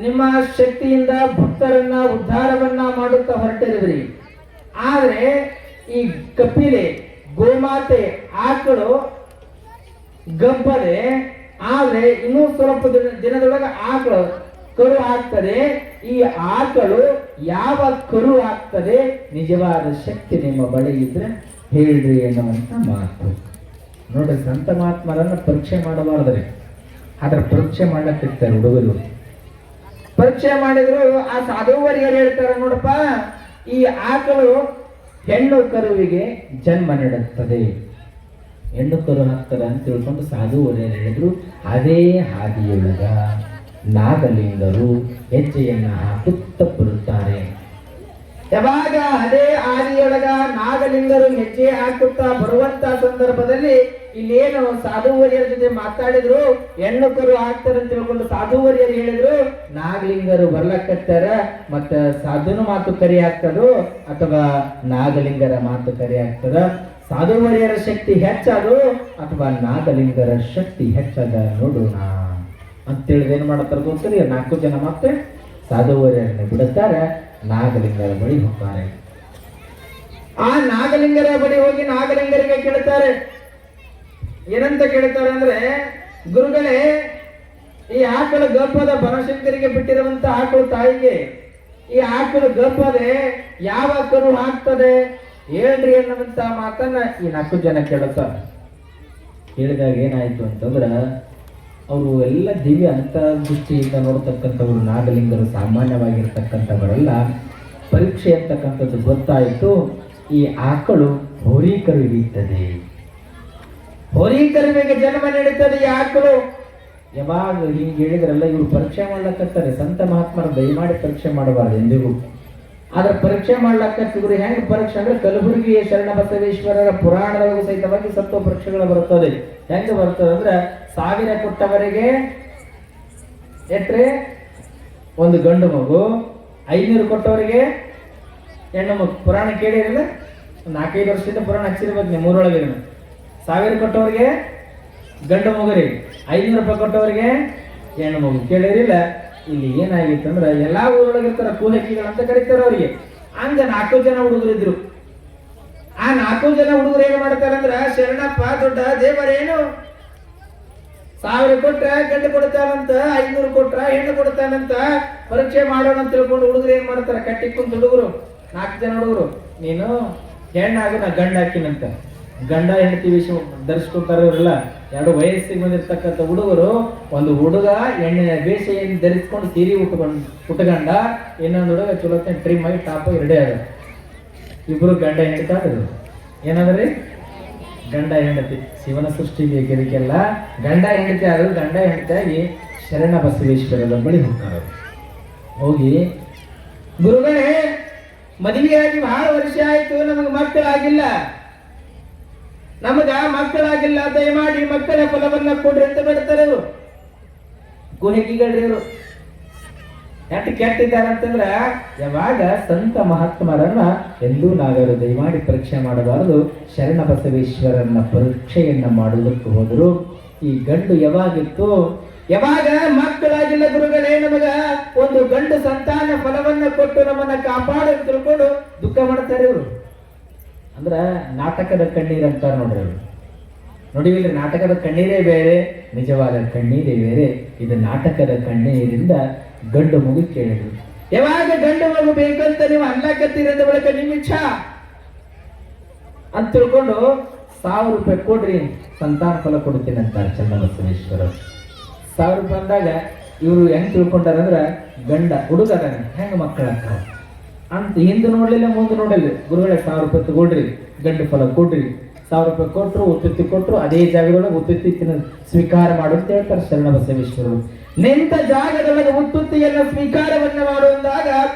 ನಿಮ್ಮ ಶಕ್ತಿಯಿಂದ ಭಕ್ತರನ್ನ ಉದ್ಧಾರವನ್ನ ಮಾಡುತ್ತಾ ಹೊರಟಿರುವಿರಿ. ಆದ್ರೆ ಈ ಕಪಿಲೆ, ಗೋಮಾತೆ, ಆಕಳು ಗಬ್ಬದೆ, ಆದ್ರೆ ಇನ್ನೂ ಸ್ವಲ್ಪ ದಿನದೊಳಗೆ ಆಕಳು ಕರು ಆಗ್ತದೆ. ಈ ಆಕಳು ಯಾವ ಕರು ಆಗ್ತದೆ, ನಿಜವಾದ ಶಕ್ತಿ ನಿಮ್ಮ ಬಳಿ ಇದ್ರೆ ಹೇಳ್ರಿ ಎನ್ನುವಂತ ಮಾತು. ನೋಡ್ರಿ, ಸಂತ ಮಹಾತ್ಮರನ್ನ ಪರೀಕ್ಷೆ ಮಾಡಬಾರ್ದ್ರಿ, ಆದ್ರೆ ಪರೀಕ್ಷೆ ಮಾಡ್ಲಕ್ಕಿರ್ತಾರೆ ಹುಡುಗರು. ಪರೀಕ್ಷೆ ಮಾಡಿದ್ರು ಆ ಸಾಧುವರಿಯರು ಹೇಳ್ತಾರೆ, ನೋಡಪ್ಪ, ಈ ಆಕಳು ಹೆಣ್ಣು ಕರುವಿಗೆ ಜನ್ಮ ನೀಡುತ್ತದೆ, ಹೆಣ್ಣು ಕರು ಹಾಕ್ತಾರೆ ಅಂತ ತಿಳ್ಕೊಂಡು ಸಾಧುವರಿಯರು ಹೇಳಿದ್ರು. ಅದೇ ಹಾದಿಯೊಳಗ ನಾಗಲಿಂಗರು ಹೆಜ್ಜೆಯನ್ನ ಹಾಕುತ್ತ ಬರುತ್ತಾರೆ. ಯಾವಾಗ ಅದೇ ಹಾದಿಯೊಳಗ ನಾಗಲಿಂಗರು ಹೆಜ್ಜೆ ಹಾಕುತ್ತಾ ಬರುವಂತ ಸಂದರ್ಭದಲ್ಲಿ ಇಲ್ಲೇನು ಸಾಧುವರಿಯರ ಜೊತೆ ಮಾತಾಡಿದ್ರು, ಹೆಣ್ಣು ಕರು ಆಗ್ತಾರೆ ಅಂತ ತಿಳ್ಕೊಂಡು ಸಾಧುವರಿಯರು ಹೇಳಿದ್ರು, ನಾಗಲಿಂಗರು ಬರ್ಲಕ್ಕತ್ತಾರ, ಮತ್ತ ಸಾಧುನ ಮಾತು ಕರಿ ಆಗ್ತದೋ ಅಥವಾ ನಾಗಲಿಂಗರ ಮಾತು ಕರಿ ಆಗ್ತದ, ಸಾಧುವರಿಯರ ಶಕ್ತಿ ಹೆಚ್ಚದು ಅಥವಾ ನಾಗಲಿಂಗರ ಶಕ್ತಿ ಹೆಚ್ಚದ ನೋಡೋಣ ಅಂತೇಳಿ ಏನ್ ಮಾಡ್ತಾರೆ ಗೊತ್ತರಿ, 4 ಜನ ಮತ್ತೆ ಸಾಧುವರಿಯರನ್ನ ಬಿಡುತ್ತಾರೆ, ನಾಗಲಿಂಗರ ಬಳಿ ಹೋಗ್ತಾರೆ. ಆ ನಾಗಲಿಂಗರ ಬಳಿ ಹೋಗಿ ನಾಗಲಿಂಗರಿಗೆ ಕೇಳ್ತಾರೆ. ಏನಂತ ಕೇಳ್ತಾರೆ ಅಂದ್ರೆ, ಗುರುಗಳೇ, ಈ ಆಕಳು ಗರ್ಭದ ಬನಶಂಕರಿಗೆ ಬಿಟ್ಟಿರುವಂತ ಆಕಳು ತಾಯಿಗೆ ಈ ಆಕಳು ಗರ್ಭದೆ ಯಾವ ಕರು ಹಾಕ್ತದೆ ಹೇಳ್ರಿ ಅನ್ನುವಂತ ಮಾತನ್ನ ಈ 4 ಜನ ಕೇಳುತ್ತಾರೆ. ಹೇಳಿದಾಗ ಏನಾಯ್ತು ಅಂತಂದ್ರ, ಅವರು ಎಲ್ಲ ದಿವ್ಯ ಅಂತರ್ದೃಷ್ಟಿಯಿಂದ ನೋಡ್ತಕ್ಕಂಥವ್ರು, ನಾಗಲಿಂಗರು ಸಾಮಾನ್ಯವಾಗಿರ್ತಕ್ಕಂಥವರೆಲ್ಲ. ಪರೀಕ್ಷೆ ಅಂತಕ್ಕಂಥದ್ದು ಗೊತ್ತಾಯಿತು. ಈ ಆಕಳು ಹೋರಿಕರುವಿತ್ತದೆ, ಹೋರಿಕರುವಿಗೆ ಜನ್ಮ ನೀಡುತ್ತದೆ ಈ ಆಕಳು. ಯಾವಾಗ ಹಿಂಗೆ ಹೇಳಿದ್ರಲ್ಲ, ಇವರು ಪರೀಕ್ಷೆ ಮಾಡ್ಲಕ್ಕತ್ತಾರೆ. ಸಂತ ಮಹಾತ್ಮರು ದಯಮಾಡಿ ಪರೀಕ್ಷೆ ಮಾಡಬಾರ್ದು ಎಂದಿಗೂ. ಆದ್ರೆ ಪರೀಕ್ಷೆ ಮಾಡ್ಲಕ್ಕತ್ತಿದ್ರು. ಹೆಂಗ್ ಪರೀಕ್ಷೆ ಅಂದ್ರೆ, ಕಲಬುರಗಿಯ ಶರಣ ಬಸವೇಶ್ವರರ ಪುರಾಣದೊಳಗೂ ಸಹಿತವಾಗಿ ಸತ್ವ ಪರೀಕ್ಷೆಗಳು ಬರುತ್ತದೆ. ಹೆಂಗ ಬರ್ತದೆ ಅಂದ್ರೆ, 1000 ಕೊಟ್ಟವರಿಗೆ ಎಟ್ರೆ ಒಂದು ಗಂಡು ಮಗು, 500 ಕೊಟ್ಟವರಿಗೆ ಹೆಣ್ಣು ಮಗು. ಪುರಾಣ ಕೇಳಿರಲ್ಲ, 4-5 ವರ್ಷದಿಂದ ಪುರಾಣ ಹಚ್ಚಿರ್ಬೇಕು ನೀವು ಮೂರೊಳಗೆ. 1000 ಕೊಟ್ಟವರಿಗೆ ಗಂಡು ಮಗು ರೀ, 500 ರೂಪಾಯಿ ಕೊಟ್ಟವರಿಗೆ ಹೆಣ್ಣು ಮಗು. ಕೇಳಿರಿಲ್ಲ? ಇಲ್ಲಿ ಏನಾಗಿತ್ತು ಅಂದ್ರೆ, ಎಲ್ಲಾ ಊರೊಳಗಿರ್ತಾರ ಕೂಲಕಿಗಳಂತ ಕರೀತಾರ ಅವ್ರಿಗೆ. ಹಂಗ 4 ಜನ ಹುಡುಗರಿದ್ರು. ಆ 4 ಜನ ಹುಡುಗರು ಏನ್ ಮಾಡ್ತಾರ ಅಂದ್ರ, ಶರಣಪ್ಪ ದೊಡ್ಡ ದೇವರೇನು 1000 ಕೊಟ್ರ ಗಂಡು ಕೊಡ್ತಾನಂತ, 500 ಕೊಟ್ರ ಹೆಣ್ಣು ಕೊಡ್ತಾನಂತ, ಪರೀಕ್ಷೆ ಮಾಡೋಣ ಅಂತ ತಿಳ್ಕೊಂಡು ಹುಡುಗರು ಏನ್ ಮಾಡ್ತಾರ, ಕಟ್ಟಿ ಕುಂತ ಹುಡುಗರು 4 ಜನ ಹುಡುಗರು, ನೀನು ಹೆಣ್ಣಾಗ ನಾ ಗಂಡ ಹಾಕಿನಂತ. ಗಂಡ ಹೆಂಡತಿ ವಿಷಯ ಧರಿಸ್ಕೊತಾರ ಇವರೆಲ್ಲ. 2 ವಯಸ್ಸಿಗೆ ಬಂದಿರ್ತಕ್ಕಂಥ ಹುಡುಗರು, ಒಂದು ಹುಡುಗ ಹೆಣ್ಣಿನ ಬೇಷೆಯನ್ನು ಧರಿಸ್ಕೊಂಡು ಸೀರೆ ಉಟ್ಕೊಂಡ, ಇನ್ನೊಂದು ಹುಡುಗ ಚಲೋತ್ತೆ ಟ್ರಿಮ್ ಆಗಿ ಟಾಪ್ ರೆಡಿ ಆದ. ಇಬ್ರು ಗಂಡ ಹೆಂಡತಿ ಆದ್ರು. ಏನಾದ್ರಿ? ಗಂಡ ಹೆಂಡತಿ. ಶಿವನ ಸೃಷ್ಟಿ ಬೇಕಿದಕ್ಕೆಲ್ಲ ಗಂಡ ಹೆಂಡತಿ ಆದ್ರು. ಗಂಡ ಹೆಂಡತಿಯಾಗಿ ಶರಣ ಬಸವೇಶ್ವರರ ಬಳಿ ಹೋಗ್ತಾರೆ. ಹೋಗಿ, ಗುರುಗಳೇ, ಮದುವೆಯಾಗಿ ಬಹಳ ವರ್ಷ ಆಯ್ತು, ನಮಗೆ ಮಕ್ಕಳಾಗಿಲ್ಲ, ಮಕ್ಕಳಾಗಿಲ್ಲ, ದಯಮಾಡಿ ಮಕ್ಕಳ ಫಲವನ್ನ ಕೊಡ್ರಿ ಅಂತ ಬಿಡ್ತಾರೆ ಇವರು. ಗುಹೆಗಿಗಳ್ರಿ ಇವರು. ಎಷ್ಟು ಕೆಟ್ಟಿದ್ದಾರೆ ಅಂತಂದ್ರ, ಯಾವಾಗ ಸಂತ ಮಹಾತ್ಮರನ್ನ ಎಂದೂ ನಾಗರು ದಯಮಾಡಿ ಪರೀಕ್ಷೆ ಮಾಡಬಾರದು. ಶರಣ ಬಸವೇಶ್ವರನ ಪರೀಕ್ಷೆಯನ್ನ ಮಾಡುವುದಕ್ಕೆ ಹೋದರು. ಈ ಗಂಡು ಯಾವಾಗಿತ್ತು, ಯಾವಾಗ ಮಕ್ಕಳಾಗಿಲ್ಲ ಗುರುಗಳೇ, ನಮಗ ಒಂದು ಗಂಡು ಸಂತಾನ ಫಲವನ್ನ ಕೊಟ್ಟು ನಮ್ಮನ್ನ ಕಾಪಾಡು ತಿಳ್ಕೊಂಡು ದುಃಖ ಮಾಡ್ತಾರೆ ಇವರು. ಅಂದ್ರ ನಾಟಕದ ಕಣ್ಣೀರ್ ಅಂತ ನೋಡ್ರಿ ಅವರು. ನೋಡಿವಿಲ್ಲ, ನಾಟಕದ ಕಣ್ಣೀರೇ ಬೇರೆ, ನಿಜವಾದ ಕಣ್ಣೀರೇ ಬೇರೆ. ಇದು ನಾಟಕದ ಕಣ್ಣೀರಿಂದ ಗಂಡು ಮಗು ಕೇಳಿದ್ರು. ಯಾವಾಗ ಗಂಡು ಮಗು ಬೇಕಂತ ನೀವು ಅಲ್ಲಕತ್ತೀರಂದ ಬಳಿಕ ನಿಮ್ಮ ಇಚ್ಛಾ ಅಂತ ತಿಳ್ಕೊಂಡು 1000 ರೂಪಾಯಿ ಕೊಡ್ರಿ, ಸಂತಾನ ಫಲ ಕೊಡ್ತೀನಿ ಅಂತಾರೆ ಚನ್ನಬಸವೇಶ್ವರ. 1000 ರೂಪಾಯಿ ಅಂದಾಗ ಇವರು ಹೆಂಗ್ ತಿಳ್ಕೊಂಡಾರಂದ್ರ ಗಂಡ ಹುಡುಗ ಹೆಂಗ ಮಕ್ಕಳ ಅಂತ ಹಿಂದೆ ನೋಡ್ಲಿಲ್ಲ ಮುಂದೆ ನೋಡಲಿಲ್ಲ. ಗುರುಗಳೇ 1000 ರೂಪಾಯಿ ತಗೊಳ್ರಿ, ಗಂಡು ಫಲ ಕೊಡ್ರಿ. 1000 ರೂಪಾಯಿ ಕೊಟ್ಟರು, ಉತ್ತುತ್ತಿ ಕೊಟ್ಟರು, ಅದೇ ಜಾಗದೊಳಗೆ ಉತ್ತುತ್ತಿ ಸ್ವೀಕಾರ ಮಾಡು ಅಂತ ಹೇಳ್ತಾರೆ ಶರಣ ಬಸವೇಶ್ವರರು. ನಿಂತ ಜಾಗದೊಳಗೆ ಉತ್ತುತ್ತಿಯನ್ನ ಸ್ವೀಕಾರವನ್ನ ಮಾಡುವಂದಾಗ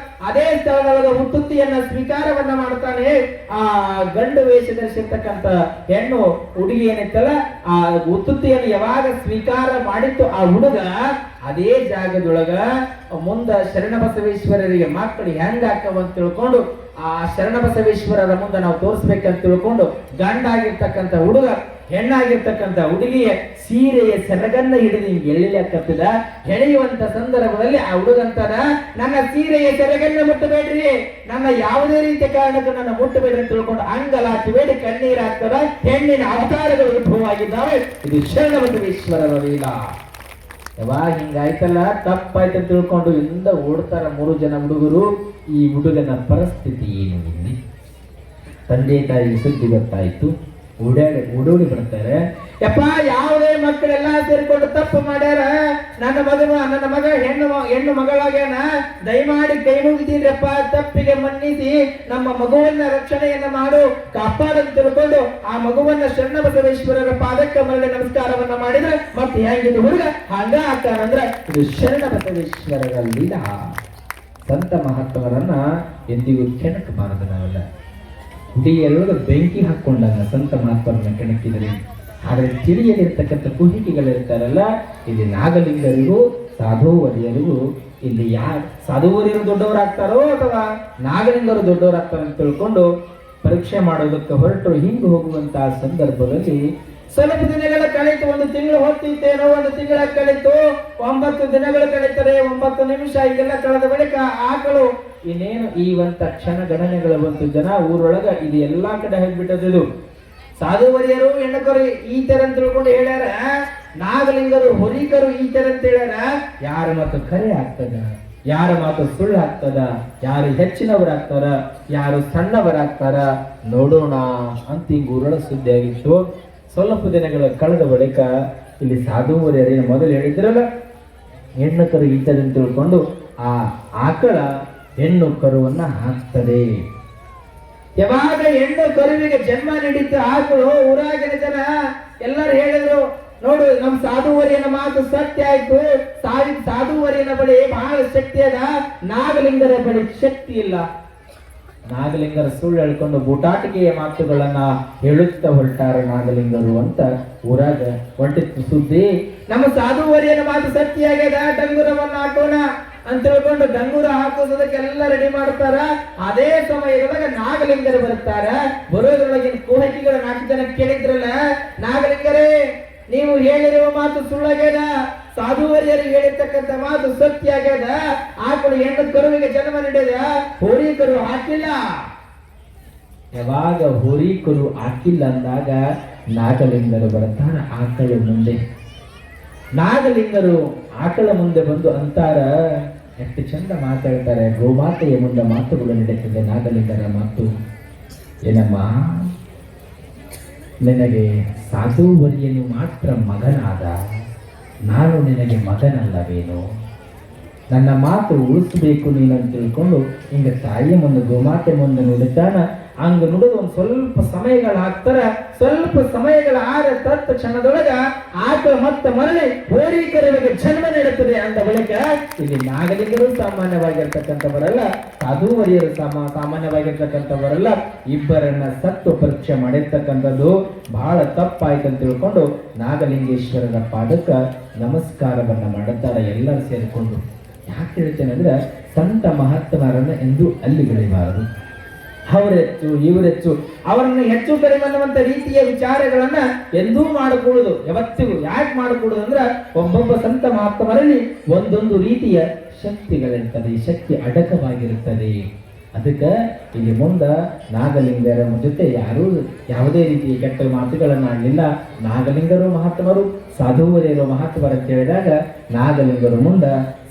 ಅದೇ ಸ್ಥಳದೊಳಗೆ ಉತ್ತುತ್ತಿಯನ್ನ ಸ್ವೀಕಾರವನ್ನ ಮಾಡ್ತಾನೆ. ಆ ಗಂಡು ವೇಷ ಧರಿಸಿರ್ತಕ್ಕಂಥ ಹೆಣ್ಣು ಹುಡುಗಿ ಏನಿತ್ತಲ್ಲ, ಆ ಉತ್ತುತ್ತಿಯನ್ನು ಯಾವಾಗ ಸ್ವೀಕಾರ ಮಾಡಿತ್ತು ಆ ಹುಡುಗ, ಅದೇ ಜಾಗದೊಳಗ ಮುಂದ ಶರಣ ಬಸವೇಶ್ವರರಿಗೆ ಮಕ್ಕಳು ಹೆಂಗ ಹಾಕವಂತ ತಿಳ್ಕೊಂಡು ಆ ಶರಣ ಬಸವೇಶ್ವರರ ಮುಂದೆ ನಾವು ತೋರಿಸ್ಬೇಕಂತ ತಿಳ್ಕೊಂಡು ಗಂಡ ಆಗಿರ್ತಕ್ಕಂಥ ಹುಡುಗ ಹೆಣ್ಣಾಗಿರ್ತಕ್ಕಂಥ ಹುಡುಗಿಯ ಸೀರೆಯ ಸೆರಗನ್ನ ಹಿಡಿದು ಹಿಂಗೆ ಎಳಿಲಿಕ್ಕತ್ತಿದ. ಎಳೆಯುವಂತ ಸಂದರ್ಭದಲ್ಲಿ ಆ ಹುಡುಗಂತನ, ನನ್ನ ಸೀರೆಯ ಸೆರಗನ್ನ ಮುಟ್ಟಬೇಡ್ರಿ, ನನ್ನ ಯಾವುದೇ ರೀತಿಯ ಕಾರಣಕ್ಕೂ ನನ್ನ ಮುಟ್ಟಬೇಡ್ರಿ ಅಂತ ತಿಳ್ಕೊಂಡು ಅಂಗಲಾಚಬೇಡಿ, ಕಣ್ಣೀರಾಗ್ತದ. ಹೆಣ್ಣಿನ ಅವತಾರಗಳು ಉದ್ಭವವಾಗಿದ್ದಾವೆ. ಇದು ಶರಣ ಬಸವೇಶ್ವರರ ಲೀಲಾ. ಯಾವಾಗ ಹಿಂಗಾಯ್ತಲ್ಲ, ತಪ್ಪಾಯ್ತು ಅಂತ ತಿಳ್ಕೊಂಡು ಇಂದ ಓಡ್ತಾರ 3 ಜನ ಹುಡುಗರು. ಈ ಹುಡುಗನ ಪರಿಸ್ಥಿತಿ ಏನು ಇಲ್ಲಿ? ತಂದೆ ತಾಯಿ ಸುದ್ದಿ ಗೊತ್ತಾಯ್ತು, ಓಡೋಡಿ ಬರ್ತಾರೆ. ಯಪ್ಪ, ಯಾವುದೇ ಮಕ್ಕಳೆಲ್ಲ ಸೇರಿಕೊಂಡು ತಪ್ಪು ಮಾಡ್ಯಾರ, ನನ್ನ ಮಗ ಹೆಣ್ಣು ಮಗಳಾಗ್ಯಾನ, ದಯಮಾಡಿ ಕೈ ಮುಗಿದೀರಪ್ಪ, ತಪ್ಪಿಗೆ ಮನ್ನಿಸಿ ನಮ್ಮ ಮಗುವನ್ನ ರಕ್ಷಣೆಯನ್ನ ಮಾಡು, ಕಾಪಾಡಂತ ತಿಳ್ಕೊಂಡು ಆ ಮಗುವನ್ನ ಶರಣ ಬಸವೇಶ್ವರರ ಪಾದಕ್ಕೆ ಮರಳಿ ನಮಸ್ಕಾರವನ್ನ ಮಾಡಿದ್ರೆ ಮತ್ತೆ ಹೆಂಗಿದ್ದು ಹುಡುಗ ಹಂಗ ಆಗ್ತಾನಂದ್ರ ಇದು ಶರಣ ಬಸವೇಶ್ವರರ ಲೀಲಾ. ಸಂತ ಮಹಾತ್ಮರನ್ನ ಎಂದಿಗೂ ಕೆಣಕಬಾರದು. ನಾವೆಲ್ಲ ಹುಡುಗಿಯರೊಳಗೆ ಬೆಂಕಿ ಹಾಕೊಂಡಾಗ ಸಂತ ಮಹಾತ್ಮರನ್ನ ಕೆಣಕಿದರೆ, ಆದರೆ ತಿಳಿಯಲಿರ್ತಕ್ಕಂಥ ಕುಹಿಕೆಗಳಿರ್ತಾರಲ್ಲ, ಇಲ್ಲಿ ನಾಗಲಿಂಗರಿಗೂ ಸಾಧುವರಿಯರಿಗೂ ಇಲ್ಲಿ ಸಾಧುವರಿಯರು ದೊಡ್ಡವರಾಗ್ತಾರೋ ಅಥವಾ ನಾಗಲಿಂಗರು ದೊಡ್ಡವರಾಗ್ತಾರೋ ಅಂತ ತಿಳ್ಕೊಂಡು ಪರೀಕ್ಷೆ ಮಾಡೋದಕ್ಕೆ ಹೊರಟು ಹಿಂಗೆ ಹೋಗುವಂತಹ ಸಂದರ್ಭದಲ್ಲಿ ಸ್ವಲ್ಪ ದಿನಗಳ ಕಳಿತು, 1 ತಿಂಗಳು ಹೊತ್ತಿತ್ತೇನೋ, 1 ತಿಂಗಳ ಕಳಿತು, 9 ದಿನಗಳು ಕಳೀತಾರೆ, 9 ನಿಮಿಷ ಈಗೆಲ್ಲ ಕಳೆದ ಬಳಿಕ ಆಕಳು ಇನ್ನೇನು ಈವಂತ ಕ್ಷಣ ಗಣನೆಗಳು ಬಂತು. ಜನ ಊರೊಳಗ ಇದು ಎಲ್ಲಾ ಕಡೆ ಹೋಗ್ಬಿಟ್ಟದು. ಸಾಧುವರಿಯರು ಹೆಣ್ಣಕರು ಈ ತರ ಅಂತ ತಿಳ್ಕೊಂಡು ಹೇಳ್ಯಾರ, ನಾಗಲಿಂಗರು ಹೊರಿಕರು ಈ ತರ ಅಂತ ಹೇಳ್ಯಾರ. ಯಾರ ಮಾತು ಖರೆ ಆಗ್ತದ, ಯಾರ ಮಾತು ಸುಳ್ಳು ಆಗ್ತದ, ಯಾರು ಹೆಚ್ಚಿನವರಾಗ್ತಾರ, ಯಾರು ಸಣ್ಣವರಾಗ್ತಾರ ನೋಡೋಣ ಅಂತ ಹಿಂಗ ಊರೊಳಗ ಸುದ್ದಿ ಆಗಿತ್ತು. ಸ್ವಲ್ಪ ದಿನಗಳ ಕಳೆದ ಬಳಿಕ ಇಲ್ಲಿ ಸಾಧುವರಿಯರೇನು ಮೊದಲು ಹೇಳಿದ್ರಲ್ಲ, ಹೆಣ್ಣು ಕರು ಇಟ್ಟದೆ ಅಂತ ತಿಳ್ಕೊಂಡು ಆ ಆಕಳ ಹೆಣ್ಣು ಕರುವನ್ನ ಹಾಕ್ತದೆ. ಯಾವಾಗ ಹೆಣ್ಣು ಕರುವಿಗೆ ಜನ್ಮ ನೀಡಿತ್ತು ಆಕಳು, ಊರಾಗಿನ ಜನ ಎಲ್ಲರೂ ಹೇಳಿದ್ರು, ನೋಡು ನಮ್ಮ ಸಾಧುವರಿಯನ ಮಾತು ಸತ್ಯ ಆಯ್ತು, ಸಾಧುವರಿಯನ ಬಳಿ ಬಹಳ ಶಕ್ತಿ ಅದ, ನಾಗಲಿಂಗರ ಬಳಿ ಶಕ್ತಿ ಇಲ್ಲ. ನಾಗಲಿಂಗರ ಸುಳ್ಳು ಹೇಳ್ಕೊಂಡು ಬೂಟಾಟಿಕೆಯ ಮಾತುಗಳನ್ನ ಹೇಳುತ್ತಾ ಹೊರಟಾರ ನಾಗಲಿಂಗರು ಅಂತ ಊರಾಗ ಹೊರಟಿತ್ತು ಸುದ್ದಿ. ನಮ್ಮ ಸಾಧುವರಿಯನ ಮಾತು ಸತ್ಯ ಆಗ್ಯದ, ಡಂಗುರವನ್ನ ಹಾಕೋಣ ಅಂತ ಹೇಳ್ಕೊಂಡು ಡಂಗೂರ ಹಾಕೋದಕ್ಕೆಲ್ಲ ರೆಡಿ ಮಾಡ್ತಾರ. ಅದೇ ಸಮಯದೊಳಗೆ ನಾಗಲಿಂಗರು ಬರ್ತಾರ. ಬರೋದ್ರೊಳಗಿನ ಕೋಹಕಿಗಳ 4 ಜನ ಕೇಳಿದ್ರಲ್ಲ, ನಾಗಲಿಂಗರೇ ನೀವು ಹೇಳಿರುವ ಮಾತು ಸುಳ್ಳಾಗ್ಯದ, ಸಾಧುವರಿಯರು ಹೇಳಿರ್ತಕ್ಕಂಥ ಮಾತು ಸತ್ಯ ಆಗ್ಯದ, ಆಕಳು ಹೆಣ್ಣು ಕರುವಿಗೆ ಜನ್ಮ ನೀಡಿದ, ಹೋರಿ ಕರು ಹಾಕಿಲ್ಲ. ಯಾವಾಗ ಹೋರಿ ಕರು ಹಾಕಿಲ್ಲ ಅಂದಾಗ ನಾಗಲಿಂಗರು ಬರ್ತಾರ ಆಕಳ ಮುಂದೆ. ನಾಗಲಿಂಗರು ಆಕಳ ಮುಂದೆ ಬಂದು ಅಂತಾರ, ಎಷ್ಟು ಚಂದ ಮಾತಾಡ್ತಾರೆ, ಗೋಮಾತೆಯ ಮುಂದೆ ಮಾತುಗಳು ನಡೀತದೆ. ನಾಗಲಿಂಗರ ಮಾತು, ಏನಮ್ಮ ನಿನಗೆ ಸಾಧುವರಿಯನು ಮಾತ್ರ ಮಗನಾದ, ನಾನು ನಿನಗೆ ಮಗನಲ್ಲವೇನು? ನನ್ನ ಮಾತು ಉಳಿಸಬೇಕು ನೀನು ಅಂತ ತಿಳ್ಕೊಂಡು ಹಿಂಗ ತಾಯಿಯ ಮುಂದೆ ಗೋಮಾತೆ ಮುಂದೆ ನುಡಿತಾನ. ಹಂಗ ನುಡಿದು ಒಂದು ಸ್ವಲ್ಪ ಸಮಯಗಳಾಗ್ತಾರ. ಸ್ವಲ್ಪ ಸಮಯಗಳ ಆದ ಕ್ಷಣದೊಳಗ ಆಕಳ ಮತ್ತೆ ಮರಳಿ ಹೋರಿ ಕರುವಿಗೆ ಜನ್ಮ ನೀಡುತ್ತದೆ. ಅಂದ ಬಳಿಕ ಇಲ್ಲಿ ನಾಗಲಿಂಗರು ಸಾಮಾನ್ಯವಾಗಿರ್ತಕ್ಕಂಥವರಲ್ಲ, ಸಾಧುವರಿಯರು ಸಾಮಾನ್ಯವಾಗಿರ್ತಕ್ಕಂಥವರಲ್ಲ, ಇಬ್ಬರನ್ನ ಸತ್ವ ಪರೀಕ್ಷೆ ಮಾಡಿರ್ತಕ್ಕಂಥದ್ದು ಬಹಳ ತಪ್ಪಾಯ್ತು ಅಂತ ತಿಳ್ಕೊಂಡು ನಾಗಲಿಂಗೇಶ್ವರರ ಪಾದಕ್ಕ ನಮಸ್ಕಾರವನ್ನ ಮಾಡುತ್ತಾರೆ ಎಲ್ಲರೂ ಸೇರಿಕೊಂಡು. ಯಾಕೆ ಹೇಳ್ತೇನೆ ಅಂದ್ರೆ, ಸಂತ ಮಹಾತ್ಮರನ್ನ ಎಂದೂ ಅಲ್ಲಿ ಬೆಳೆಯಬಾರದು. ಅವರೆಚ್ಚು ಇವರೆಚ್ಚು ಅವರನ್ನು ಹೆಚ್ಚು ಕಡಿಮೆ ಅನ್ನುವಂಥ ರೀತಿಯ ವಿಚಾರಗಳನ್ನ ಎಂದೂ ಮಾಡಕೂಡದು. ಯಾವತ್ತಿಗೂ ಯಾಕೆ ಮಾಡಕೂಡದು ಅಂದ್ರೆ, ಒಬ್ಬೊಬ್ಬ ಸಂತ ಮಹಾತ್ಮರಲ್ಲಿ ಒಂದೊಂದು ರೀತಿಯ ಶಕ್ತಿಗಳಿರ್ತದೆ, ಶಕ್ತಿ ಅಡಕವಾಗಿರುತ್ತದೆ. ಅದಕ್ಕೆ ಇಲ್ಲಿ ಮುಂದ ನಾಗಲಿಂಗರ ಜೊತೆ ಯಾರೂ ಯಾವುದೇ ರೀತಿಯ ಕೆಟ್ಟ ಮಾತುಗಳನ್ನು ಆಡಲಿಲ್ಲ. ನಾಗಲಿಂಗರು ಮಹಾತ್ಮರು, ಸಾಧುವರಿಯರು ಮಹಾತ್ಮರು ಅಂತ ಹೇಳಿದಾಗ ನಾಗಲಿಂಗರು ಮುಂದ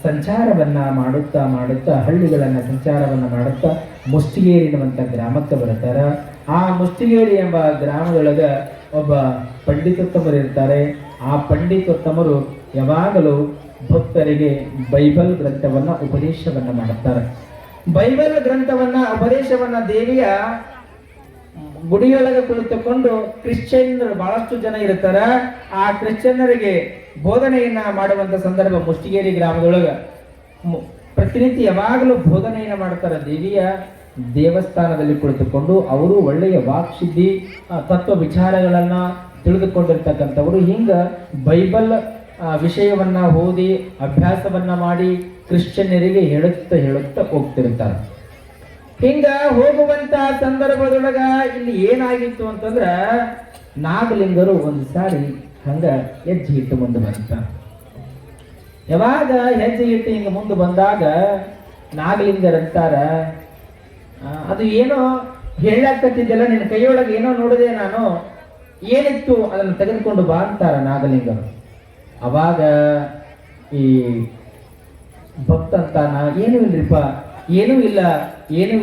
ಸಂಚಾರವನ್ನ ಮಾಡುತ್ತಾ ಮಾಡುತ್ತಾ ಹಳ್ಳಿಗಳನ್ನ ಸಂಚಾರವನ್ನ ಮಾಡುತ್ತಾ ಮುಷ್ಟಿಗೇರಿ ಎನ್ನುವಂಥ ಗ್ರಾಮಕ್ಕೆ ಬರ್ತಾರ. ಆ ಮುಷ್ಟಿಗೇರಿ ಎಂಬ ಗ್ರಾಮದೊಳಗ ಒಬ್ಬ ಪಂಡಿತೋತ್ತಮರು ಇರ್ತಾರೆ. ಆ ಪಂಡಿತೋತ್ತಮರು ಯಾವಾಗಲೂ ಭಕ್ತರಿಗೆ ಬೈಬಲ್ ಗ್ರಂಥವನ್ನ ಉಪದೇಶವನ್ನ ಮಾಡುತ್ತಾರೆ. ಬೈಬಲ್ ಗ್ರಂಥವನ್ನ ಉಪದೇಶವನ್ನ ದೇವಿಯ ಗುಡಿಯೊಳಗೆ ಕುಳಿತುಕೊಂಡು ಕ್ರಿಶ್ಚಿಯನ್ನರು ಬಹಳಷ್ಟು ಜನ ಇರ್ತಾರ. ಆ ಕ್ರಿಶ್ಚಿಯನ್ನರಿಗೆ ಬೋಧನೆಯನ್ನ ಮಾಡುವಂತ ಸಂದರ್ಭ ಮುಷ್ಟಿಗೇರಿ ಗ್ರಾಮದೊಳಗ ಪ್ರತಿನಿತ್ಯ ಯಾವಾಗಲೂ ಬೋಧನೆಯನ್ನ ಮಾಡ್ತಾರೆ. ದೇವಿಯ ದೇವಸ್ಥಾನದಲ್ಲಿ ಕುಳಿತುಕೊಂಡು ಅವರು ಒಳ್ಳೆಯ ವಾಕ್ಸಿದ್ಧಿ ತತ್ವ ವಿಚಾರಗಳನ್ನ ತಿಳಿದುಕೊಂಡಿರ್ತಕ್ಕಂಥವರು ಹಿಂಗ ಬೈಬಲ್ ವಿಷಯವನ್ನ ಓದಿ ಅಭ್ಯಾಸವನ್ನ ಮಾಡಿ ಕ್ರಿಶ್ಚಿಯನ್ನರಿಗೆ ಹೇಳುತ್ತಾ ಹೋಗ್ತಿರ್ತಾರೆ. ಹಿಂಗ ಹೋಗುವಂತ ಸಂದರ್ಭದೊಳಗ ಇಲ್ಲಿ ಏನಾಗಿತ್ತು ಅಂತಂದ್ರ ನಾಗಲಿಂಗರು ಒಂದು ಸಾರಿ ಹಂಗ ಹೆಜ್ಜೆ ಇಟ್ಟು ಮುಂದೆ ಬಂತ. ಯಾವಾಗ ಹೆಜ್ಜೆ ಇಟ್ಟು ಹಿಂಗ ಮುಂದೆ ಬಂದಾಗ ನಾಗಲಿಂಗರಂತಾರ, ಅದು ಏನೋ ಹೇಳಕತ್ತಿದ್ದೆಲ್ಲ ನಿನ್ನ ಕೈಯೊಳಗೆ ಏನೋ ನೋಡಿದೆ ನಾನು, ಏನಿತ್ತು ಅದನ್ನು ತೆಗೆದುಕೊಂಡು ಬಾ ಅಂತಾರ ನಾಗಲಿಂಗರು. ಅವಾಗ ಈ ಭಕ್ತ ಅಂತಾನ, ಏನೂ ಇಲ್ರಿಪ್ಪ, ಏನೂ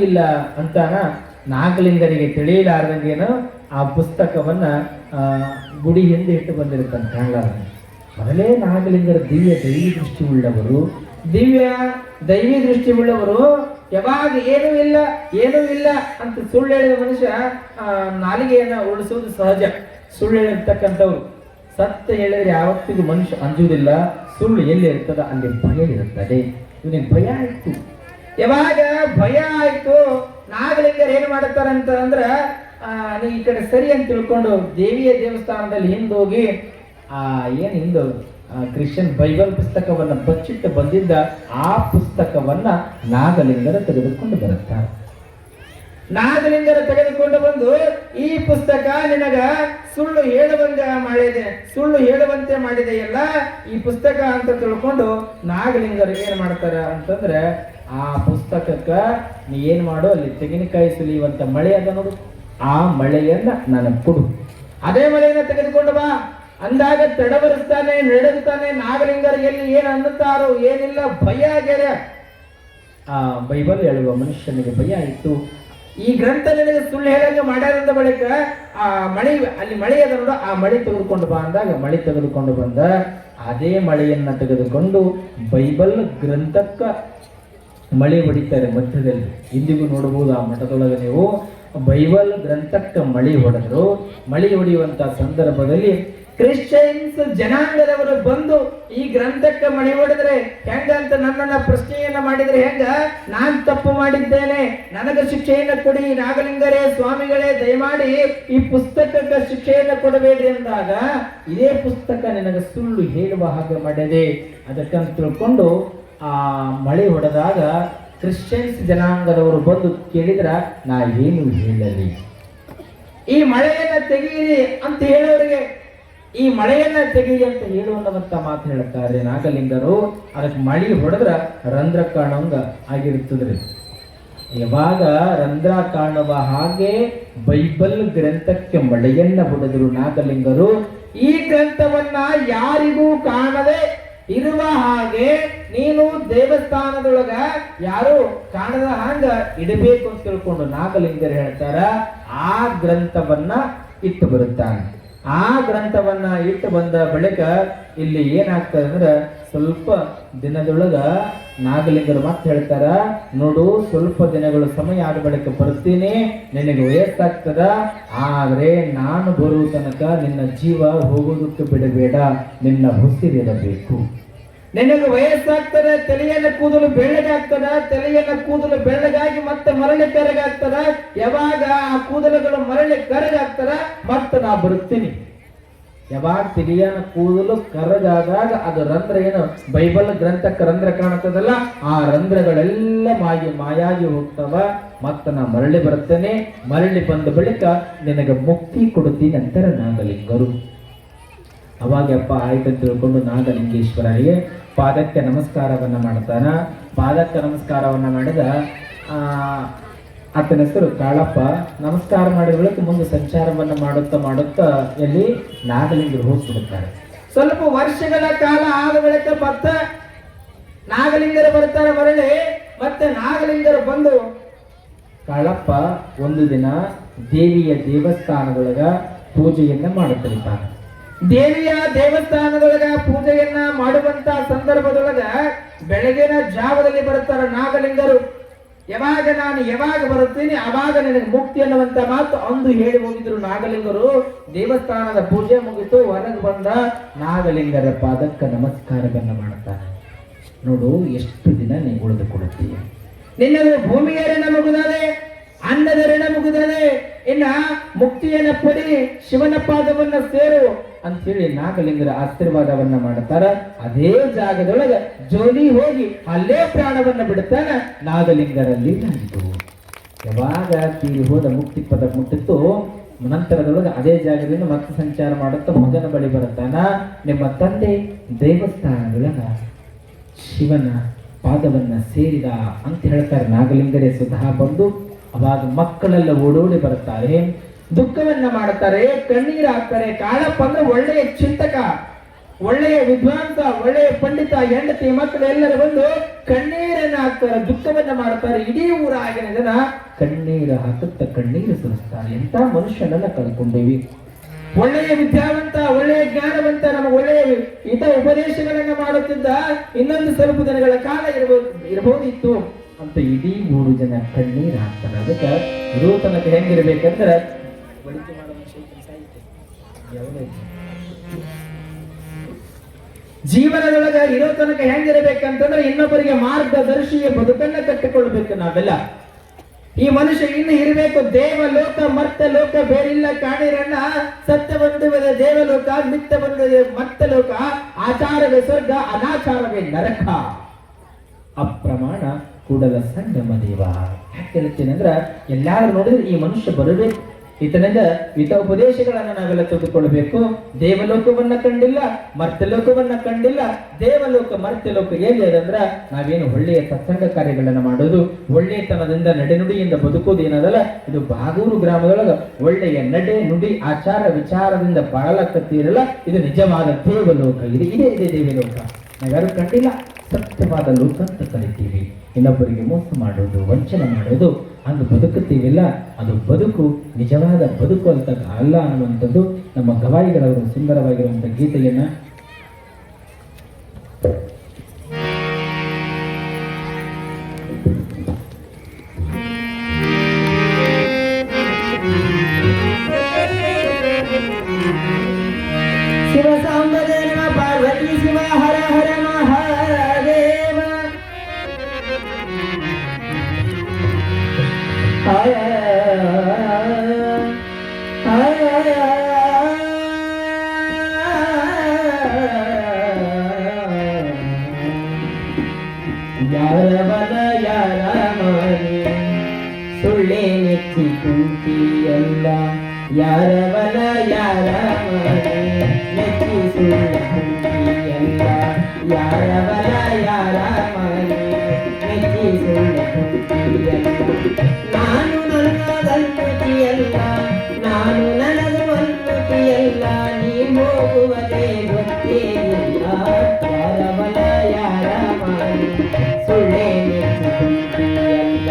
ಇಲ್ಲ ಅಂತಾನ. ನಾಗಲಿಂಗರಿಗೆ ತಿಳಿಯಲಾರ್ದಂಗೇನು ಆ ಪುಸ್ತಕವನ್ನ ಗುಡಿ ಹಿಂದೆ ಇಟ್ಟು ಬಂದಿರುತ್ತಂತ ಕಾಣಲಾರ. ಮೊದಲೇ ನಾಗಲಿಂಗರ ದೈವಿ ದೃಷ್ಟಿ ಉಳ್ಳವರು ಯಾವಾಗ ಏನೂ ಇಲ್ಲ ಅಂತ ಸುಳ್ಳು ಹೇಳಿದ ಮನುಷ್ಯ ನಾಲಿಗೆಯನ್ನ ಉಳಿಸುವುದು ಸಹಜ. ಸುಳ್ಳು ಹೇಳಿರ್ತಕ್ಕಂಥವ್ರು. ಸತ್ಯ ಹೇಳಿದ್ರೆ ಯಾವತ್ತಿಗೂ ಮನುಷ್ಯ ಅಂಜುವುದಿಲ್ಲ. ಸುಳ್ಳು ಎಲ್ಲಿ ಇರ್ತದ ಅಲ್ಲಿ ಭಯ ಇರುತ್ತದೆ. ಇವನಿಗೆ ಭಯ ಆಯ್ತು. ಯಾವಾಗ ಭಯ ಆಯ್ತು, ನಾಗಲಿಂಗರು ಏನ್ ಮಾಡುತ್ತಾರಂತ ಅಂದ್ರ ನೀ ಈ ಕಡೆ ಸರಿ ಅಂತ ತಿಳ್ಕೊಂಡು ದೇವಿಯ ದೇವಸ್ಥಾನದಲ್ಲಿ ಹಿಂದೋಗಿ ಹಿಂದು ಕ್ರಿಶ್ಚಿಯನ್ ಬೈಬಲ್ ಪುಸ್ತಕವನ್ನ ಬಚ್ಚಿಟ್ಟು ಬಂದಿದ್ದ ಆ ಪುಸ್ತಕವನ್ನ ನಾಗಲಿಂಗರ ತೆಗೆದುಕೊಂಡು ಬರುತ್ತಾರೆ. ನಾಗಲಿಂಗರ ತೆಗೆದುಕೊಂಡು ಬಂದು, ಈ ಪುಸ್ತಕ ನಿನಗ ಸುಳ್ಳು ಹೇಳುವಂತೆ ಮಾಡಿದೆಯಲ್ಲ ಈ ಪುಸ್ತಕ ಅಂತ ತಿಳ್ಕೊಂಡು ನಾಗಲಿಂಗರು ಏನ್ ಮಾಡ್ತಾರ ಅಂತಂದ್ರೆ, ಆ ಪುಸ್ತಕಕ್ಕ ನೀ ಏನ್ ಮಾಡು, ಅಲ್ಲಿ ತೆಂಗಿನಕಾಯಿ ಸುಲಿಯುವಂತ ಮಳೆ ಅದ ನೋಡು, ಆ ಮಳೆಯನ್ನ ನನಗೆ ಕೊಡು, ಅದೇ ಮಳೆಯನ್ನ ತೆಗೆದುಕೊಂಡು ಬಾ ಅಂದಾಗ ತಡವರಿಸ್ತಾನೆ, ನಡೆದುತ್ತಾನೆ. ನಾಗಲಿಂಗರು ಎಲ್ಲಿ ಏನ್ ಅನ್ನುತ್ತಾರೋ ಏನಿಲ್ಲ, ಭಯ ಆಗ್ಯಾರ. ಆ ಬೈಬಲ್ ಹೇಳುವ ಮನುಷ್ಯನಿಗೆ ಭಯ ಆಯಿತು. ಈ ಗ್ರಂಥ ನಿನಗೆ ಸುಳ್ಳು ಹೇಳಂಗೆ ಮಾಡ್ಯಾರಂದ ಬಳಿಕ ಆ ಅಲ್ಲಿ ಮಳೆ ಅದ ನೋಡು, ಆ ಮಳೆ ತೆಗೆದುಕೊಂಡು ಬಾ ಅಂದಾಗ ಮಳೆ ತೆಗೆದುಕೊಂಡು ಬಂದ. ಅದೇ ಮಳೆಯನ್ನ ತೆಗೆದುಕೊಂಡು ಬೈಬಲ್ ಗ್ರಂಥಕ್ಕ ಮಳೆ ಹೊಡಿತಾರೆ ಮಧ್ಯದಲ್ಲಿ. ಇಂದಿಗೂ ನೋಡಬಹುದು ಆ ಮಠದೊಳಗೆ ನೀವು ಬೈಬಲ್ ಗ್ರಂಥಕ್ಕೆ ಮಳೆ ಹೊಡೆದ್ರು. ಮಳೆ ಹೊಡೆಯುವಂತ ಸಂದರ್ಭದಲ್ಲಿ ಕ್ರಿಶ್ಚಿಯನ್ಸ್ ಜನಾಂಗದವರು ಬಂದು ಈ ಗ್ರಂಥಕ್ಕೆ ಮಳೆ ಹೊಡೆದ್ರೆ ಹೆಂಗಂತ ನನ್ನನ್ನ ಪ್ರಶ್ನೆಯನ್ನ ಮಾಡಿದ್ರೆ, ಹೆಂಗ ನಾನ್ ತಪ್ಪು ಮಾಡಿದ್ದೇನೆ, ನನಗೆ ಶಿಕ್ಷೆಯನ್ನ ಕೊಡಿ, ನಾಗಲಿಂಗರೇ ಸ್ವಾಮಿಗಳೇ ದಯಮಾಡಿ ಈ ಪುಸ್ತಕಕ್ಕೆ ಶಿಕ್ಷೆಯನ್ನ ಕೊಡಬೇಡಿ ಅಂದಾಗ, ಇದೇ ಪುಸ್ತಕ ನಿನಗೆ ಸುಳ್ಳು ಹೇಳುವ ಹಾಗೆ ಮಾಡಿದೆ. ಅದಕ್ಕಂತ ತಿಳ್ಕೊಂಡು ಆ ಮಳೆ ಹೊಡೆದಾಗ ಕ್ರಿಶ್ಚಿಯನ್ಸ್ ಜನಾಂಗದವರು ಬಂದು ಕೇಳಿದ್ರ, ನಾ ಏನು ಹೇಳಲಿ, ಈ ಮಳೆಯನ್ನ ತೆಗೀರಿ ಅಂತ ಹೇಳೋರಿಗೆ, ಈ ಮಳೆಯನ್ನ ತೆಗೀರಿ ಅಂತ ಹೇಳುವಂತ ಮಾತು ಹೇಳುತ್ತಾರೆ ನಾಗಲಿಂಗರು. ಅದಕ್ಕೆ ಮಳೆ ಹೊಡೆದ್ರ ರಂಧ್ರ ಕಾಣುವಂಗ ಆಗಿರುತ್ತದ್ರಿ. ಯಾವಾಗ ರಂಧ್ರ ಕಾಣುವ ಹಾಗೆ ಬೈಬಲ್ ಗ್ರಂಥಕ್ಕೆ ಮಳೆಯನ್ನ ಹೊಡೆದರು ನಾಗಲಿಂಗರು. ಈ ಗ್ರಂಥವನ್ನ ಯಾರಿಗೂ ಕಾಣದೆ ಇರುವ ಹಾಗೆ ನೀನು ದೇವಸ್ಥಾನದೊಳಗ ಯಾರು ಕಾಣದ ಹಂಗ ಇಡಬೇಕು ಅಂತ ತಿಳ್ಕೊಂಡು ನಾಗಲಿಂಗರು ಹೇಳ್ತಾರ. ಆ ಗ್ರಂಥವನ್ನ ಇಟ್ಟು ಬರುತ್ತಾನೆ. ಆ ಗ್ರಂಥವನ್ನ ಇಟ್ಟು ಬಂದ ಬಳಿಕ ಇಲ್ಲಿ ಏನಾಗ್ತದೆ ಅಂದ್ರೆ, ಸ್ವಲ್ಪ ದಿನದೊಳಗ ನಾಗಲಿಂಗರು ಮತ್ತೆ ಹೇಳ್ತಾರ, ನೋಡು ಸ್ವಲ್ಪ ದಿನಗಳು ಸಮಯ ಆದ ಬಳಿಕ ಬರ್ತೀನಿ, ನಿನಗೆ ವಯಸ್ಸಾಗ್ತದ, ಆದ್ರೆ ನಾನು ಬರುವ ತನಕ ನಿನ್ನ ಜೀವ ಹೋಗೋದಕ್ಕೆ ಬಿಡಬೇಡ, ನಿನ್ನ ಉಸಿರಿರಬೇಕು. ನಿನಗೆ ವಯಸ್ಸಾಗ್ತದ, ತಲೆಯನ್ನ ಕೂದಲು ಬೆಳ್ಳಗಾಗ್ತದ, ತಲೆಯನ್ನ ಕೂದಲು ಬೆಳ್ಳಗಾಗಿ ಮತ್ತೆ ಮರಳಿ ಕರಗಾಗ್ತದ. ಯಾವಾಗ ಆ ಕೂದಲುಗಳು ಮರಳಿ ಕರಗಾಗ್ತದ ಮತ್ತೆ ನಾ ಬರುತ್ತೀನಿ. ಯಾವಾಗ ತಲೆಯನ್ನ ಕೂದಲು ಕರಗಾದಾಗ ಅದು ರಂಧ್ರ ಏನು ಬೈಬಲ್ ಗ್ರಂಥಕ್ಕೆ ರಂಧ್ರ ಕಾಣುತ್ತದಲ್ಲ, ಆ ರಂಧ್ರಗಳೆಲ್ಲ ಮಾಯಾಗಿ ಹೋಗ್ತವ. ಮತ್ತೆ ನಾ ಮರಳಿ ಬರ್ತೇನೆ, ಮರಳಿ ಬಂದ ಬಳಿಕ ನಿನಗೆ ಮುಕ್ತಿ ಕೊಡುತ್ತೀನಿ ಅಂತಾರೆ ನಾಗಲಿಂಗರು. ಅವಾಗಪ್ಪ ಆಯ್ತಂತ ತಿಳ್ಕೊಂಡು ನಾಗಲಿಂಗೇಶ್ವರರಿಗೆ ಪಾದಕ್ಕೆ ನಮಸ್ಕಾರವನ್ನ ಮಾಡ್ತಾನ. ಪಾದಕ್ಕೆ ನಮಸ್ಕಾರವನ್ನ ಮಾಡಿದ ಆತನ ಹೆಸರು ಕಾಳಪ್ಪ. ನಮಸ್ಕಾರ ಮಾಡಿದ ಬಳಿಕ ಮುಂದೆ ಸಂಚಾರವನ್ನ ಮಾಡುತ್ತಾ ಎಲ್ಲಿ ನಾಗಲಿಂಗರು ಹೋಗ್ಬಿಡುತ್ತಾರೆ. ಸ್ವಲ್ಪ ವರ್ಷಗಳ ಕಾಲ ಆದ ಬಳಿಕ ಮತ್ತೆ ನಾಗಲಿಂಗರು ಬರ್ತಾರೆ ಮರಳಿ. ಮತ್ತೆ ನಾಗಲಿಂಗರು ಬಂದು ಕಾಳಪ್ಪ ಒಂದು ದಿನ ದೇವಿಯ ದೇವಸ್ಥಾನದೊಳಗ ಪೂಜೆಯನ್ನ ಮಾಡುತ್ತಿರ್ತಾನೆ. ದೇವಿಯ ದೇವಸ್ಥಾನದೊಳಗ ಪೂಜೆಯನ್ನ ಮಾಡುವಂತ ಸಂದರ್ಭದೊಳಗ ಬೆಳಗಿನ ಜಾವದಲ್ಲಿ ಬರುತ್ತಾರ ನಾಗಲಿಂಗರು. ಯಾವಾಗ ಬರುತ್ತೀನಿ ಅವಾಗ ನಿನಗೆ ಮುಕ್ತಿ ಅನ್ನುವಂತ ಮಾತು ಅಂದು ಹೇಳಿ ಹೋಗಿದ್ರು ನಾಗಲಿಂಗರು. ದೇವಸ್ಥಾನದ ಪೂಜೆ ಮುಗಿತು, ಹೊರಗೆ ಬಂದ ನಾಗಲಿಂಗರ ಪಾದಕ್ಕೆ ನಮಸ್ಕಾರವನ್ನ ಮಾಡುತ್ತಾನೆ. ನೋಡು, ಎಷ್ಟು ದಿನ ನೀ ಉಳಿದುಕೊಳ್ಳುತ್ತೀಯ, ನಿನ್ನದು ಭೂಮಿಯ ಋಣ ಮುಗಿದರೆ, ಅನ್ನದ ಋಣ ಮುಗಿದರೆ, ಇನ್ನ ಮುಕ್ತಿಯನ್ನ ಪಡಿ, ಶಿವನ ಪಾದವನ್ನ ಸೇರು ಅಂತೇಳಿ ನಾಗಲಿಂಗರ ಆಶೀರ್ವಾದವನ್ನ ಮಾಡುತ್ತಾರ. ಅದೇ ಜಾಗದೊಳಗ ಜೋಲಿ ಹೋಗಿ ಅಲ್ಲೇ ಪ್ರಾಣವನ್ನ ಬಿಡುತ್ತಾನ. ನಾಗಲಿಂಗರಲ್ಲಿ ನಾಗಿತು. ಯಾವಾಗ ತೀರಿ ಹೋದ ಮುಕ್ತಿ ಪದ ಮುಟ್ಟಿತ್ತು, ನಂತರದೊಳಗೆ ಅದೇ ಜಾಗದಿಂದ ಮತ್ತೆ ಸಂಚಾರ ಮಾಡುತ್ತಾ ಮಗನ ಬಳಿ ಬರುತ್ತಾನ. ನಿಮ್ಮ ತಂದೆ ದೇವಸ್ಥಾನದೊಳಗ ಶಿವನ ಪಾದವನ್ನ ಸೇರಿದ ಅಂತ ಹೇಳ್ತಾರೆ ನಾಗಲಿಂಗರೇ ಸ್ವತಃ ಬಂದು. ಅವಾಗ ಮಕ್ಕಳೆಲ್ಲ ಓಡೋಡಿ ಬರುತ್ತಾರೆ, ದುಃಖವನ್ನ ಮಾಡುತ್ತಾರೆ, ಕಣ್ಣೀರು ಹಾಕ್ತಾರೆ. ಕಾಳಪ್ಪ ಅಂದ್ರೆ ಒಳ್ಳೆಯ ಚಿಂತಕ, ಒಳ್ಳೆಯ ವಿದ್ವಾಂಸ, ಒಳ್ಳೆಯ ಪಂಡಿತ, ಹೆಂಡತಿ ಮಕ್ಕಳು ಎಲ್ಲರೂ ಬಂದು ಕಣ್ಣೀರನ್ನ ಹಾಕ್ತಾರೆ, ದುಃಖವನ್ನ ಮಾಡ್ತಾರೆ. ಇಡೀ ಊರಾಗಿನ ಜನ ಕಣ್ಣೀರು ಹಾಕುತ್ತ ಕಣ್ಣೀರು ಸುರಿಸ್ತಾರೆ. ಎಂತ ಮನುಷ್ಯನನ್ನ ಕಳ್ಕೊಂಡೇವಿ. ಒಳ್ಳೆಯ ವಿದ್ಯಾವಂತ, ಒಳ್ಳೆಯ ಜ್ಞಾನವಂತ, ನಮಗೆ ಒಳ್ಳೆಯ ಹಿತ ಉಪದೇಶಗಳನ್ನ ಮಾಡುತ್ತಿದ್ದ, ಇನ್ನೊಂದು ಸ್ವಲ್ಪ ದಿನಗಳ ಕಾಲ ಇರಬಹುದಿತ್ತು ಅಂತ ಇಡೀ 3 ಜನ ಕಣ್ಣೀರು ಹಾಕ್ತಾರೆ. ಅದಕ್ಕೆ ವಿರೋಧನಕ್ಕೆ ಹೆಂಗಿರ್ಬೇಕಂದ್ರೆ ಜೀವನದೊಳಗ ಇರೋ ತನಕ ಹೆಂಗಿರ್ಬೇಕಂತಂದ್ರೆ ಇನ್ನೊಬ್ಬರಿಗೆ ಮಾರ್ಗದರ್ಶಿಯ ಬದುಕನ್ನ ಕಟ್ಟಿಕೊಳ್ಬೇಕು ನಾವೆಲ್ಲ. ಈ ಮನುಷ್ಯ ಇನ್ನು ಇರಬೇಕು. ದೇವಲೋಕ ಮರ್ತ ಲೋಕ ಬೇರಿಲ್ಲ ಕಾಣಿರಣ್ಣ. ಸತ್ಯ ಬಂಧುವಿದೆ ದೇವಲೋಕ, ಮಿತ್ತ ಬಂಧುವಿದೆ ಮರ್ತ ಲೋಕ. ಆಚಾರವೇ ಸ್ವರ್ಗ, ಅನಾಚಾರವೇ ನರಕ. ಅಪ್ರಮಾಣ ಕೂಡಲ ಸಂಗಮ ದೇವ. ಯಾಕೆ ಹೇಳ್ತೇನೆ ಅಂದ್ರ, ಎಲ್ಲಾರು ನೋಡಿದ್ರೆ ಈ ಮನುಷ್ಯ ಬರಬೇಕು. ಈತನಿಂದ ಹಿತ ಉಪದೇಶಗಳನ್ನ ನಾವೆಲ್ಲ ತೆಗೆದುಕೊಳ್ಬೇಕು. ದೇವಲೋಕವನ್ನ ಕಂಡಿಲ್ಲ, ಮರ್ತ್ಯಲೋಕವನ್ನ ಕಂಡಿಲ್ಲ. ದೇವಲೋಕ ಮರ್ತ್ಯಲೋಕ ಎಲ್ಲಿ ಅದಂದ್ರ ನಾವೇನು ಒಳ್ಳೆಯ ಸತ್ಸಂಗ ಕಾರ್ಯಗಳನ್ನ ಮಾಡೋದು, ಒಳ್ಳೆಯತನದಿಂದ ನಡೆನುಡಿಯಿಂದ ಬದುಕೋದು ಏನದಲ್ಲ, ಇದು ಬಾಗೂರು ಗ್ರಾಮದೊಳಗ ಒಳ್ಳೆಯ ನಡೆ ನುಡಿ ಆಚಾರ ವಿಚಾರದಿಂದ ಬಾಳಕತ್ತೀರಲ್ಲ, ಇದು ನಿಜವಾದ ದೇವಲೋಕ. ಇದೇ ದೇವಲೋಕ. ನಾವ್ಯಾರು ಕಂಡಿಲ್ಲ. ಸತ್ಯವಾದ ಲೋಕ ಅಂತ ಕರಿತೀವಿ. ಇನ್ನೊಬ್ಬರಿಗೆ ಮೋಸ ಮಾಡೋದು, ವಂಚನೆ ಮಾಡೋದು, ಅಂದು ಬದುಕುತ್ತೀವಿಲ್ಲ, ಅದು ಬದುಕು ನಿಜವಾದ ಬದುಕು ಅಂತ ಅಲ್ಲ ಅನ್ನುವಂಥದ್ದು ನಮ್ಮ ಗವಾಯಿಗಳವರು ಸುಂದರವಾಗಿರುವಂತಹ ಗೀತೆಯನ್ನ ಶಿವ ಸಾಂಬದೇವ ಪಾರ್ವತಿ ಶಿವ ಹರ ಹರ ಮಹಾದೇವ. ಯಾರವನ ಯಾರ ಮನೆ ಸುಳ್ಳೆ ನೆಚ್ಚಿ ಕುಂತಿಯಲ್ಲ, ಯಾರವನ ಯಾರ ಮನೆ ನೆಚ್ಚಿ ಸುಳ್ಳೆ ಕುಂತಿಯಲ್ಲ, ಯಾರವನ ಯಾರ ಮನೆ ನೆಚ್ಚಿ ಸುಳ್ಳೆ ಕುಂತಿಯಲ್ಲ. ನಾನು ನನ್ನದನ್ನುತಿಯಲ್ಲ, ನಾನು ನನಗೆ ಅನ್ನುತಿಯಲ್ಲ, ನೀ ಹೋಗುವುದೇ ಗೊತ್ತೇ ಇಲ್ಲ, ಯಾರವನ ಯಾರ ಮನೆ ಸುಳ್ಳೆ ನೆಚ್ಚಿ ಕುಂತಿಯಲ್ಲ.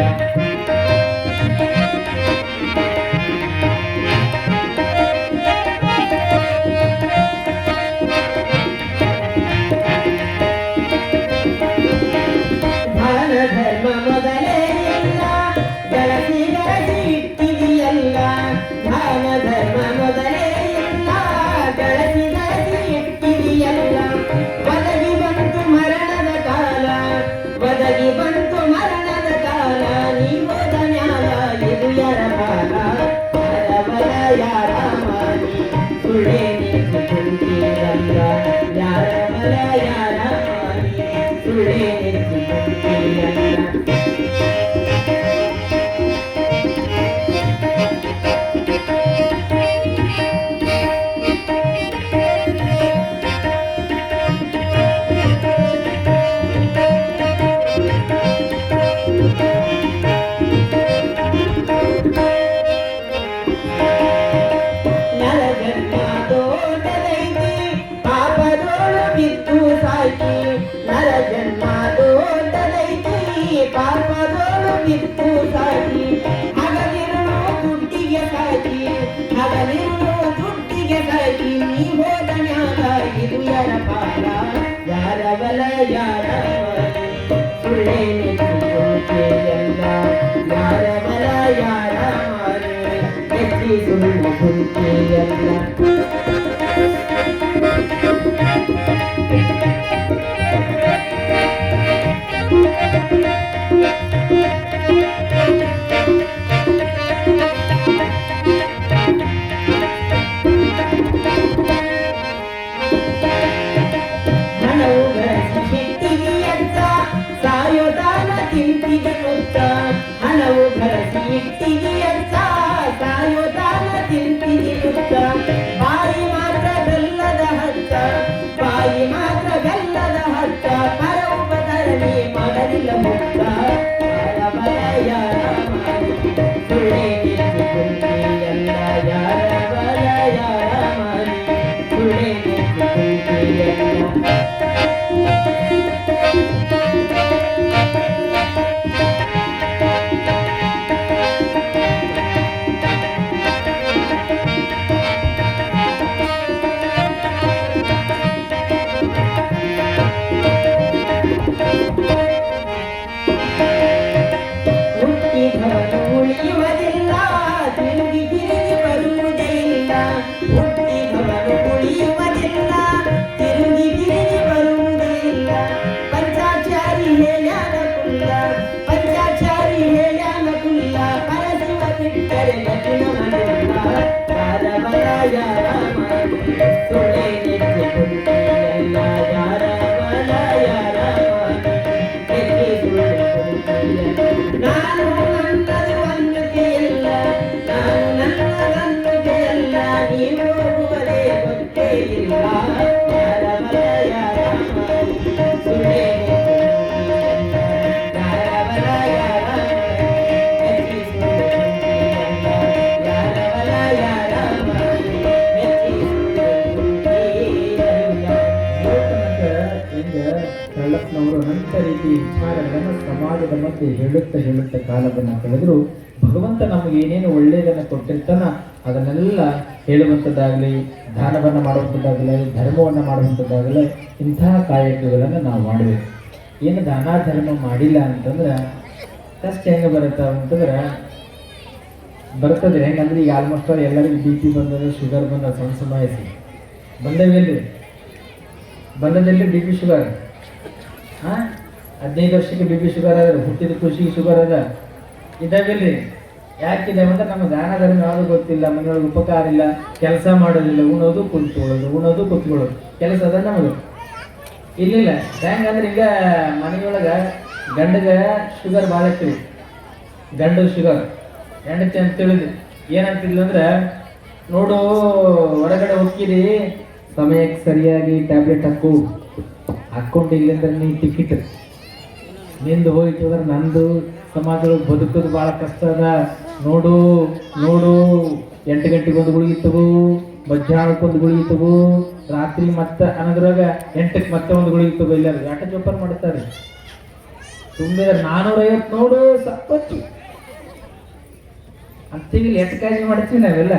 ಧರ್ಮ ಮೊದಲೇ ಇಲ್ಲ, ಗಳಸಿ ಗಳಸಿ ಇಟ್ಟಿದೆಯಲ್ಲ, ದಾನ ಧರ್ಮ ಮೊದಲೇ ಇಲ್ಲ, ಗಳಸಿ ಗಳಸಿ ಇಟ್ಟಿದೆಯಲ್ಲ. ಒದಗಿ ಬಂತು ಮರಣದ ಕಾಲ, ಒದಗಿ ಬಂತು ಮರಣದ ಕಾಲ, ನೀವೋದ ನ್ಯಾಯ ಇದು ಯರ ಬಾಲ, ಯಾರವರ ಯಾರ ಮಾನಿ ಸುಳ್ಳೆ ನಿಂತು ಕುಂತಿರಲ್ಲ, ಯಾರವರ ಯಾರ ಮಾನಿ ಸುಳ್ಳೆ ನಿಂತು ಕುಂತಿರಲ್ಲ. ಪಾಪದೋಳು ಬಿತ್ತು ಸಾಕಿ, ಹಗಲಿರುಳು ದುಡ್ಡಿಗೆ ಸಾಕಿ, ಹಗಲಿರುಳು ದುಡ್ಡಿಗೆ ಸಾಕಿ, ನೀ ಹೋದ ಯಾರ ಮನೆ ಸುಳ್ಳೆ ನೆಚ್ಚಿ ಎಲ್ಲ ಯಾರ ಬಲ ಯಾರ ಮನೆ ನೆಚ್ಚಿ ಸುಳ್ಳು ಕುಂತಿ ಎಲ್ಲ ಹಣವು ಗಳಿಸಿ ಇಟ್ಟಿಗೆಯಂತ ಸಾಯೋದಾನ ತಿಂತಿಗೆ ಮುತ್ತ ಬಾಯಿ ಮಾತ್ರ ಬೆಲ್ಲದ ಹಚ್ಚ ಬಾಯಿ ಮಾತ್ರ ಬೆಲ್ಲದ ಹಚ್ಚ ಪರ ಉಪಕರಣಿ ಮಾಡಲಿಲ್ಲ ಮುಕ್ತ ಬಲ ಯಾರ ಮಾಡಿ ಸುಳ್ಳೆ ನೆಚ್ಚಿ ಕುಂತಿ ಎಲ್ಲ ಯಾರ ಬಲ ಯಾರ ಮಾಡಿ ಸುಳ್ಳೆ ನೆಚ್ಚಿ ಕುಂತಿ ಎಲ್ಲ ಉಳಿಯುವುದಿಲ್ಲ ತಿರುಗಿ ತಿರುಗಿ ಬರುವುದೇ ಇಲ್ಲ ಹುಟ್ಟಿದವನು ಉಳಿಯುವುದಿಲ್ಲ ತಿರುಗಿ ತಿರುಗಿ ಬರುವುದೇ ಇಲ್ಲ ಪಂಚಾಚಾರಿ ಹೇಳ್ಯಾನ ಕುಲ್ಲ ಪಂಚಾಚಾರಿ ಹೇಳ್ಯಾನ ಕುಲ್ಲ ಪರಶಿವ ಬಿಟ್ಟರೆ ಲಕ್ಷ್ಮಣನಿಲ್ಲ ಯಾರ ಬಲ ಯಾರ ಮಾಡಿ ಸುಳ್ಳೆ ನೆಚ್ಚಿ ಕುಂತಿ ಎಲ್ಲ ಯಾರ ಬಲ ಯಾರ ಮಾಡಿ ನೆಚ್ಚಿ ಸುಳ್ಳೆ ಕುಂತಿ ಎಲ್ಲ ನಾನು ಕಳ್ಳಪ್ಪನವರು ಅನಂತ ರೀತಿ ವಿಚಾರಗಳನ್ನು ಸಮಾಜದ ಮಧ್ಯೆ ಹೇಳುತ್ತಾ ಕಾಲವನ್ನು ಕಳೆದ್ರು ಭಗವಂತ ನಮಗೆ ಏನೇನು ಒಳ್ಳೆಯದನ್ನು ಕೊಟ್ಟಿರ್ತಾನ ಅದನ್ನೆಲ್ಲ ಹೇಳುವಂಥದ್ದಾಗಲಿ ದಾನವನ್ನು ಮಾಡುವಂಥದ್ದಾಗಲಿ ಧರ್ಮವನ್ನು ಮಾಡುವಂಥದ್ದಾಗಲಿ ಇಂತಹ ಕಾಯಕಗಳನ್ನು ನಾವು ಮಾಡಬೇಕು. ಏನು ದಾನ ಧರ್ಮ ಮಾಡಿಲ್ಲ ಅಂತಂದ್ರೆ ಕಷ್ಟ ಹೆಂಗೆ ಬರುತ್ತೆ ಅಂತಂದ್ರೆ ಬರ್ತದೆ ಹೆಂಗಂದ್ರೆ ಈಗ ಆಲ್ಮೋಸ್ಟ್ ಎಲ್ಲರಿಗೂ ಬಿ ಪಿ ಬಂದದ ಶುಗರ್ ಬಂದ ಸಣ್ಣ ವಯಸ್ಸಿ ಬಂದವೆಲ್ರಿ ಬಂದದಲ್ಲಿ ಬಿ ಪಿ ಶುಗರ್ 15 ವರ್ಷಕ್ಕೆ ಬಿ ಪಿ ಶುಗರ್ ಅದ ಹುಟ್ಟಿದ ಖುಷಿಗೆ ಶುಗರ್ ಅದ ಇದಾವಿಲ್ರಿ ಯಾಕಿದೆ ಅಂದ್ರೆ ನಮ್ಗೆ ದಾನ ಧರ್ಮ ಯಾವುದು ಗೊತ್ತಿಲ್ಲ ಮನೆಯೊಳಗೆ ಉಪಕಾರ ಇಲ್ಲ ಕೆಲಸ ಮಾಡೋದಿಲ್ಲ ಉಣೋದು ಕುತ್ಕೊಳ್ಳೋದು ಕೆಲಸ ಅದ ನಮಗೆ ಇಲ್ಲಿಲ್ಲ ಹೆಂಗಂದ್ರೆ ಈಗ ಮನೆಯೊಳಗೆ ಗಂಡಗೆ ಶುಗರ್ ಭಾಳ ಆಗ್ತೀವಿ ಗಂಡು ಶುಗರ್ ಹೆಂಡತಿ ಅಂತ ತಿಳಿದು ಏನಂತಿಲ್ಲ ಅಂದ್ರೆ ನೋಡು ಹೊರಗಡೆ ಹೋಗ್ತೀರಿ ಸಮಯಕ್ಕೆ ಸರಿಯಾಗಿ ಟ್ಯಾಬ್ಲೆಟ್ ಹಾಕ್ಕೊಂಡಿಲ್ಲ ಅಂದ್ರೆ ನೀ ಟಿಕೆಟ್ ನಿಂದು ಹೋಯ್ತು ಅಂದ್ರೆ ನಂದು ಸಮಾಜದೊಳಗೆ ಬದುಕೋದು ಭಾಳ ಕಷ್ಟ ಅದ ನೋಡು 8 ಗಂಟೆಗೆ ಒಂದು ಗುಳಿಗೆ ತಗೋ ಮಧ್ಯಾಹ್ನಕ್ಕೆ ಒಂದು ಗುಳಿಗೆ ತಗೋ ರಾತ್ರಿ ಮತ್ತೆ ಅನ್ನೋದ್ರಾಗ 8ಕ್ಕೆ ಮತ್ತೆ ಒಂದು ಗುಳಿಗೆ ತಗೋ ಇಲ್ಲ ಆಟ ಜೋಪಾನ ಮಾಡ್ತಾರೆ ತುಂಬಿದ್ರೆ 450 ನೋಡು ಸಪ್ಪತ್ತು ಅಂತೀವಿ ಎಷ್ಟು ಕಾಳಜಿ ಮಾಡ್ತೀವಿ ನಾವೆಲ್ಲ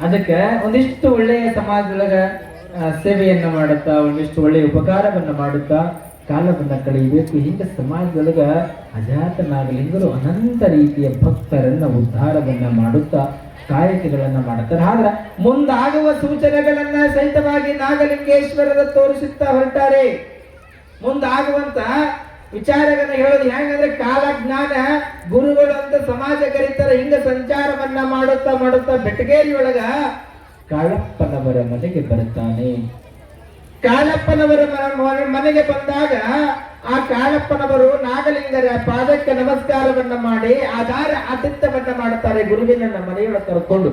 ಅದಕ್ಕೆ ಒಂದಿಷ್ಟು ಒಳ್ಳೆಯ ಸಮಾಜದೊಳಗ ಸೇವೆಯನ್ನ ಮಾಡುತ್ತಾ ಒಂದಿಷ್ಟು ಒಳ್ಳೆಯ ಉಪಕಾರವನ್ನ ಮಾಡುತ್ತಾ ಕಾಲವನ್ನ ಕಳೆಯಬೇಕು. ಹಿಂದೆ ಸಮಾಜದೊಳಗ ಅಜಾತ ನಾಗಲಿಂಗರು ಅನಂತ ರೀತಿಯ ಭಕ್ತರನ್ನ ಉದ್ಧಾರವನ್ನ ಮಾಡುತ್ತಾ ಕಾಯಕಗಳನ್ನ ಮಾಡುತ್ತಾರೆ. ಆದ್ರೆ ಮುಂದಾಗುವ ಸೂಚನೆಗಳನ್ನ ಸಹಿತವಾಗಿ ನಾಗಲಿಂಗೇಶ್ವರದ ತೋರಿಸುತ್ತಾ ಹೊರಟಾರೆ. ಮುಂದಾಗುವಂತ ವಿಚಾರಗಳನ್ನ ಹೇಳೋದು ಹೆಂಗಂದ್ರೆ ಕಾಲಜ್ಞಾನ ಗುರುಗಳು ಅಂತ ಸಮಾಜ ಕರೀತಾರೆ. ಹಿಂಗ ಸಂಚಾರವನ್ನ ಮಾಡುತ್ತಾ ಬೆಟಗೇರಿಯೊಳಗ ಕಾಳಪ್ಪನವರ ಮನೆಗೆ ಬರುತ್ತಾನೆ. ಕಾಳಪ್ಪನವರ ಮನೆಗೆ ಬಂದಾಗ ಆ ಕಾಳಪ್ಪನವರು ನಾಗಲಿಂಗರ ಪಾದಕ್ಕೆ ನಮಸ್ಕಾರವನ್ನ ಮಾಡಿ ಆಧಾರ ಆತಿಥ್ಯವನ್ನ ಮಾಡುತ್ತಾರೆ. ಗುರುವಿನ ಮನೆಯೊಳಗೆ ಕರ್ಕೊಂಡು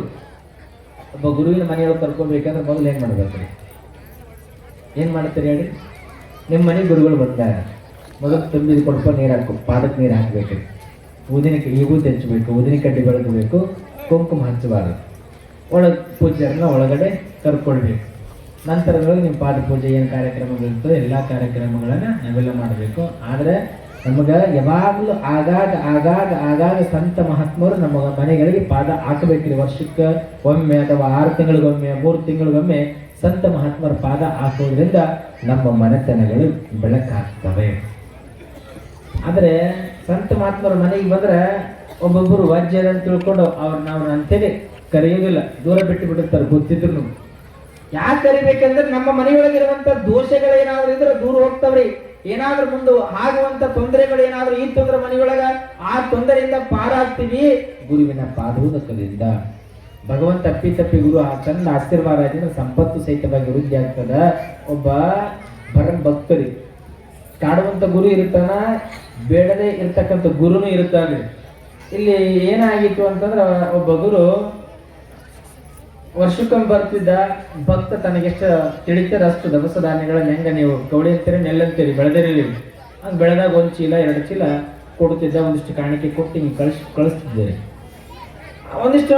ಒಬ್ಬ ಗುರುವಿನ ಮನೆಯೊಳಗೆ ಕರ್ಕೊಳ್ಬೇಕಂದ್ರೆ ಮೊದಲು ಏನ್ ಮಾಡ್ಬೇಕ್ರಿ? ಏನ್ ಮಾಡ್ತೀರಿ ಹೇಳಿ? ನಿಮ್ಮ ಮನೆ ಗುರುಗಳು ಬಂದಾಗ ಮೊದಲು ತುಂಬಿದ ಕೊಡ್ಕೊಂಡು ನೀರು ಹಾಕೋ, ಪಾದಕ್ಕೆ ನೀರು ಹಾಕ್ಬೇಕ್ರಿ. ಈಗೂತಿ ಹಚ್ಚಬೇಕು, ಊದಿನ ಕಡ್ಡಿ ಬೆಳಗಬೇಕು, ಕುಂಕುಮ ಹಚ್ಚಬಾರದು. ಪೂಜ್ಯರನ್ನ ಒಳಗಡೆ ಕರ್ಕೊಳ್ಬೇಕು. ನಂತರದೊಳಗೆ ನಿಮ್ಮ ಪಾದ ಪೂಜೆ ಏನು ಕಾರ್ಯಕ್ರಮಗಳಿರ್ತದೆ ಎಲ್ಲ ಕಾರ್ಯಕ್ರಮಗಳನ್ನ ನಾವೆಲ್ಲ ಮಾಡಬೇಕು. ಆದರೆ ನಮಗೆ ಯಾವಾಗಲೂ ಆಗಾಗ ಸಂತ ಮಹಾತ್ಮರು ನಮ್ಮ ಮನೆಗಳಿಗೆ ಪಾದ ಹಾಕಬೇಕ್ರಿ. ವರ್ಷಕ್ಕೆ ಒಮ್ಮೆ ಅಥವಾ 6 ತಿಂಗಳಿಗೊಮ್ಮೆ 3 ತಿಂಗಳಿಗೊಮ್ಮೆ ಸಂತ ಮಹಾತ್ಮರ ಪಾದ ಹಾಕೋದ್ರಿಂದ ನಮ್ಮ ಮನೆತನಗಳು ಬೆಳಕಾಗ್ತವೆ. ಆದರೆ ಸಂತ ಮಹಾತ್ಮರ ಮನೆಗೆ ಬಂದ್ರೆ ಒಬ್ಬೊಬ್ಬರು ವಾಜ್ಯದ ಅಂತ ತಿಳ್ಕೊಂಡು ಅವ್ರನ್ನ ಅಂತೇಳಿ ಕರೆಯೋದಿಲ್ಲ, ದೂರ ಬಿಟ್ಟು ಬಿಟ್ಟಿರ್ತಾರೆ ಗೊತ್ತಿದ್ರು. ಯಾಕೆ ಕರಿಬೇಕಂದ್ರೆ ನಮ್ಮ ಮನೆಯೊಳಗಿರುವಂತ ದೋಷಗಳೇನಾದ್ರೂ ಇದ್ರೆ ದೂರ ಹೋಗ್ತಾವ್ರಿ. ಏನಾದ್ರೂ ಮುಂದೆ ಆಗುವಂತ ತೊಂದರೆಗಳು ಏನಾದ್ರೂ ಇತ್ತಂದ್ರೆ ಮನೆಯೊಳಗ ಆ ತೊಂದರೆಯಿಂದ ಪಾರಾಗ್ತೀವಿ ಗುರುವಿನ ಪಾದೋದಕದಿಂದ. ಭಗವಂತ ತಪ್ಪಿ ಗುರು ಆ ಚಂದ ಆಶೀರ್ವಾದ ಆದ್ರೆ ಸಂಪತ್ತು ಸಹಿತವಾಗಿ ವೃದ್ಧಿ ಆಗ್ತದ. ಒಬ್ಬ ಭರನ್ ಭಕ್ತರಿ ಕಾಡುವಂತ ಗುರು ಇರ್ತಾನ, ಬೇಡದೆ ಇರ್ತಕ್ಕಂಥ ಗುರುನು ಇರ್ತಾನೆ. ಇಲ್ಲಿ ಏನಾಗಿತ್ತು ಅಂತಂದ್ರ ಒಬ್ಬ ಗುರು ವರ್ಷಕ್ಕೊಮ್ಮೆ ಬರ್ತಿದ್ದ. ಭಕ್ತ ತನಗೆಷ್ಟು ತಿಳಿತಾರೆ ಅಷ್ಟು ದವಸ ಧಾನ್ಯಗಳನ್ನ ಹೆಂಗ ನೀವು ಕವಡಿ ಅಂತೀರಿ ನೆಲ್ಲಂತೀರಿ ಬೆಳೆದಿರಲಿ ಹಂಗೆ ಬೆಳೆದಾಗ 1 ಚೀಲ 2 ಚೀಲ ಕೊಡ್ತಿದ್ದ. ಒಂದಿಷ್ಟು ಕಾಣಿಕೆ ಕೊಟ್ಟು ಹಿಂಗೆ ಕಳಿಸ್ತಿದ್ದೇನೆ. ಒಂದಿಷ್ಟು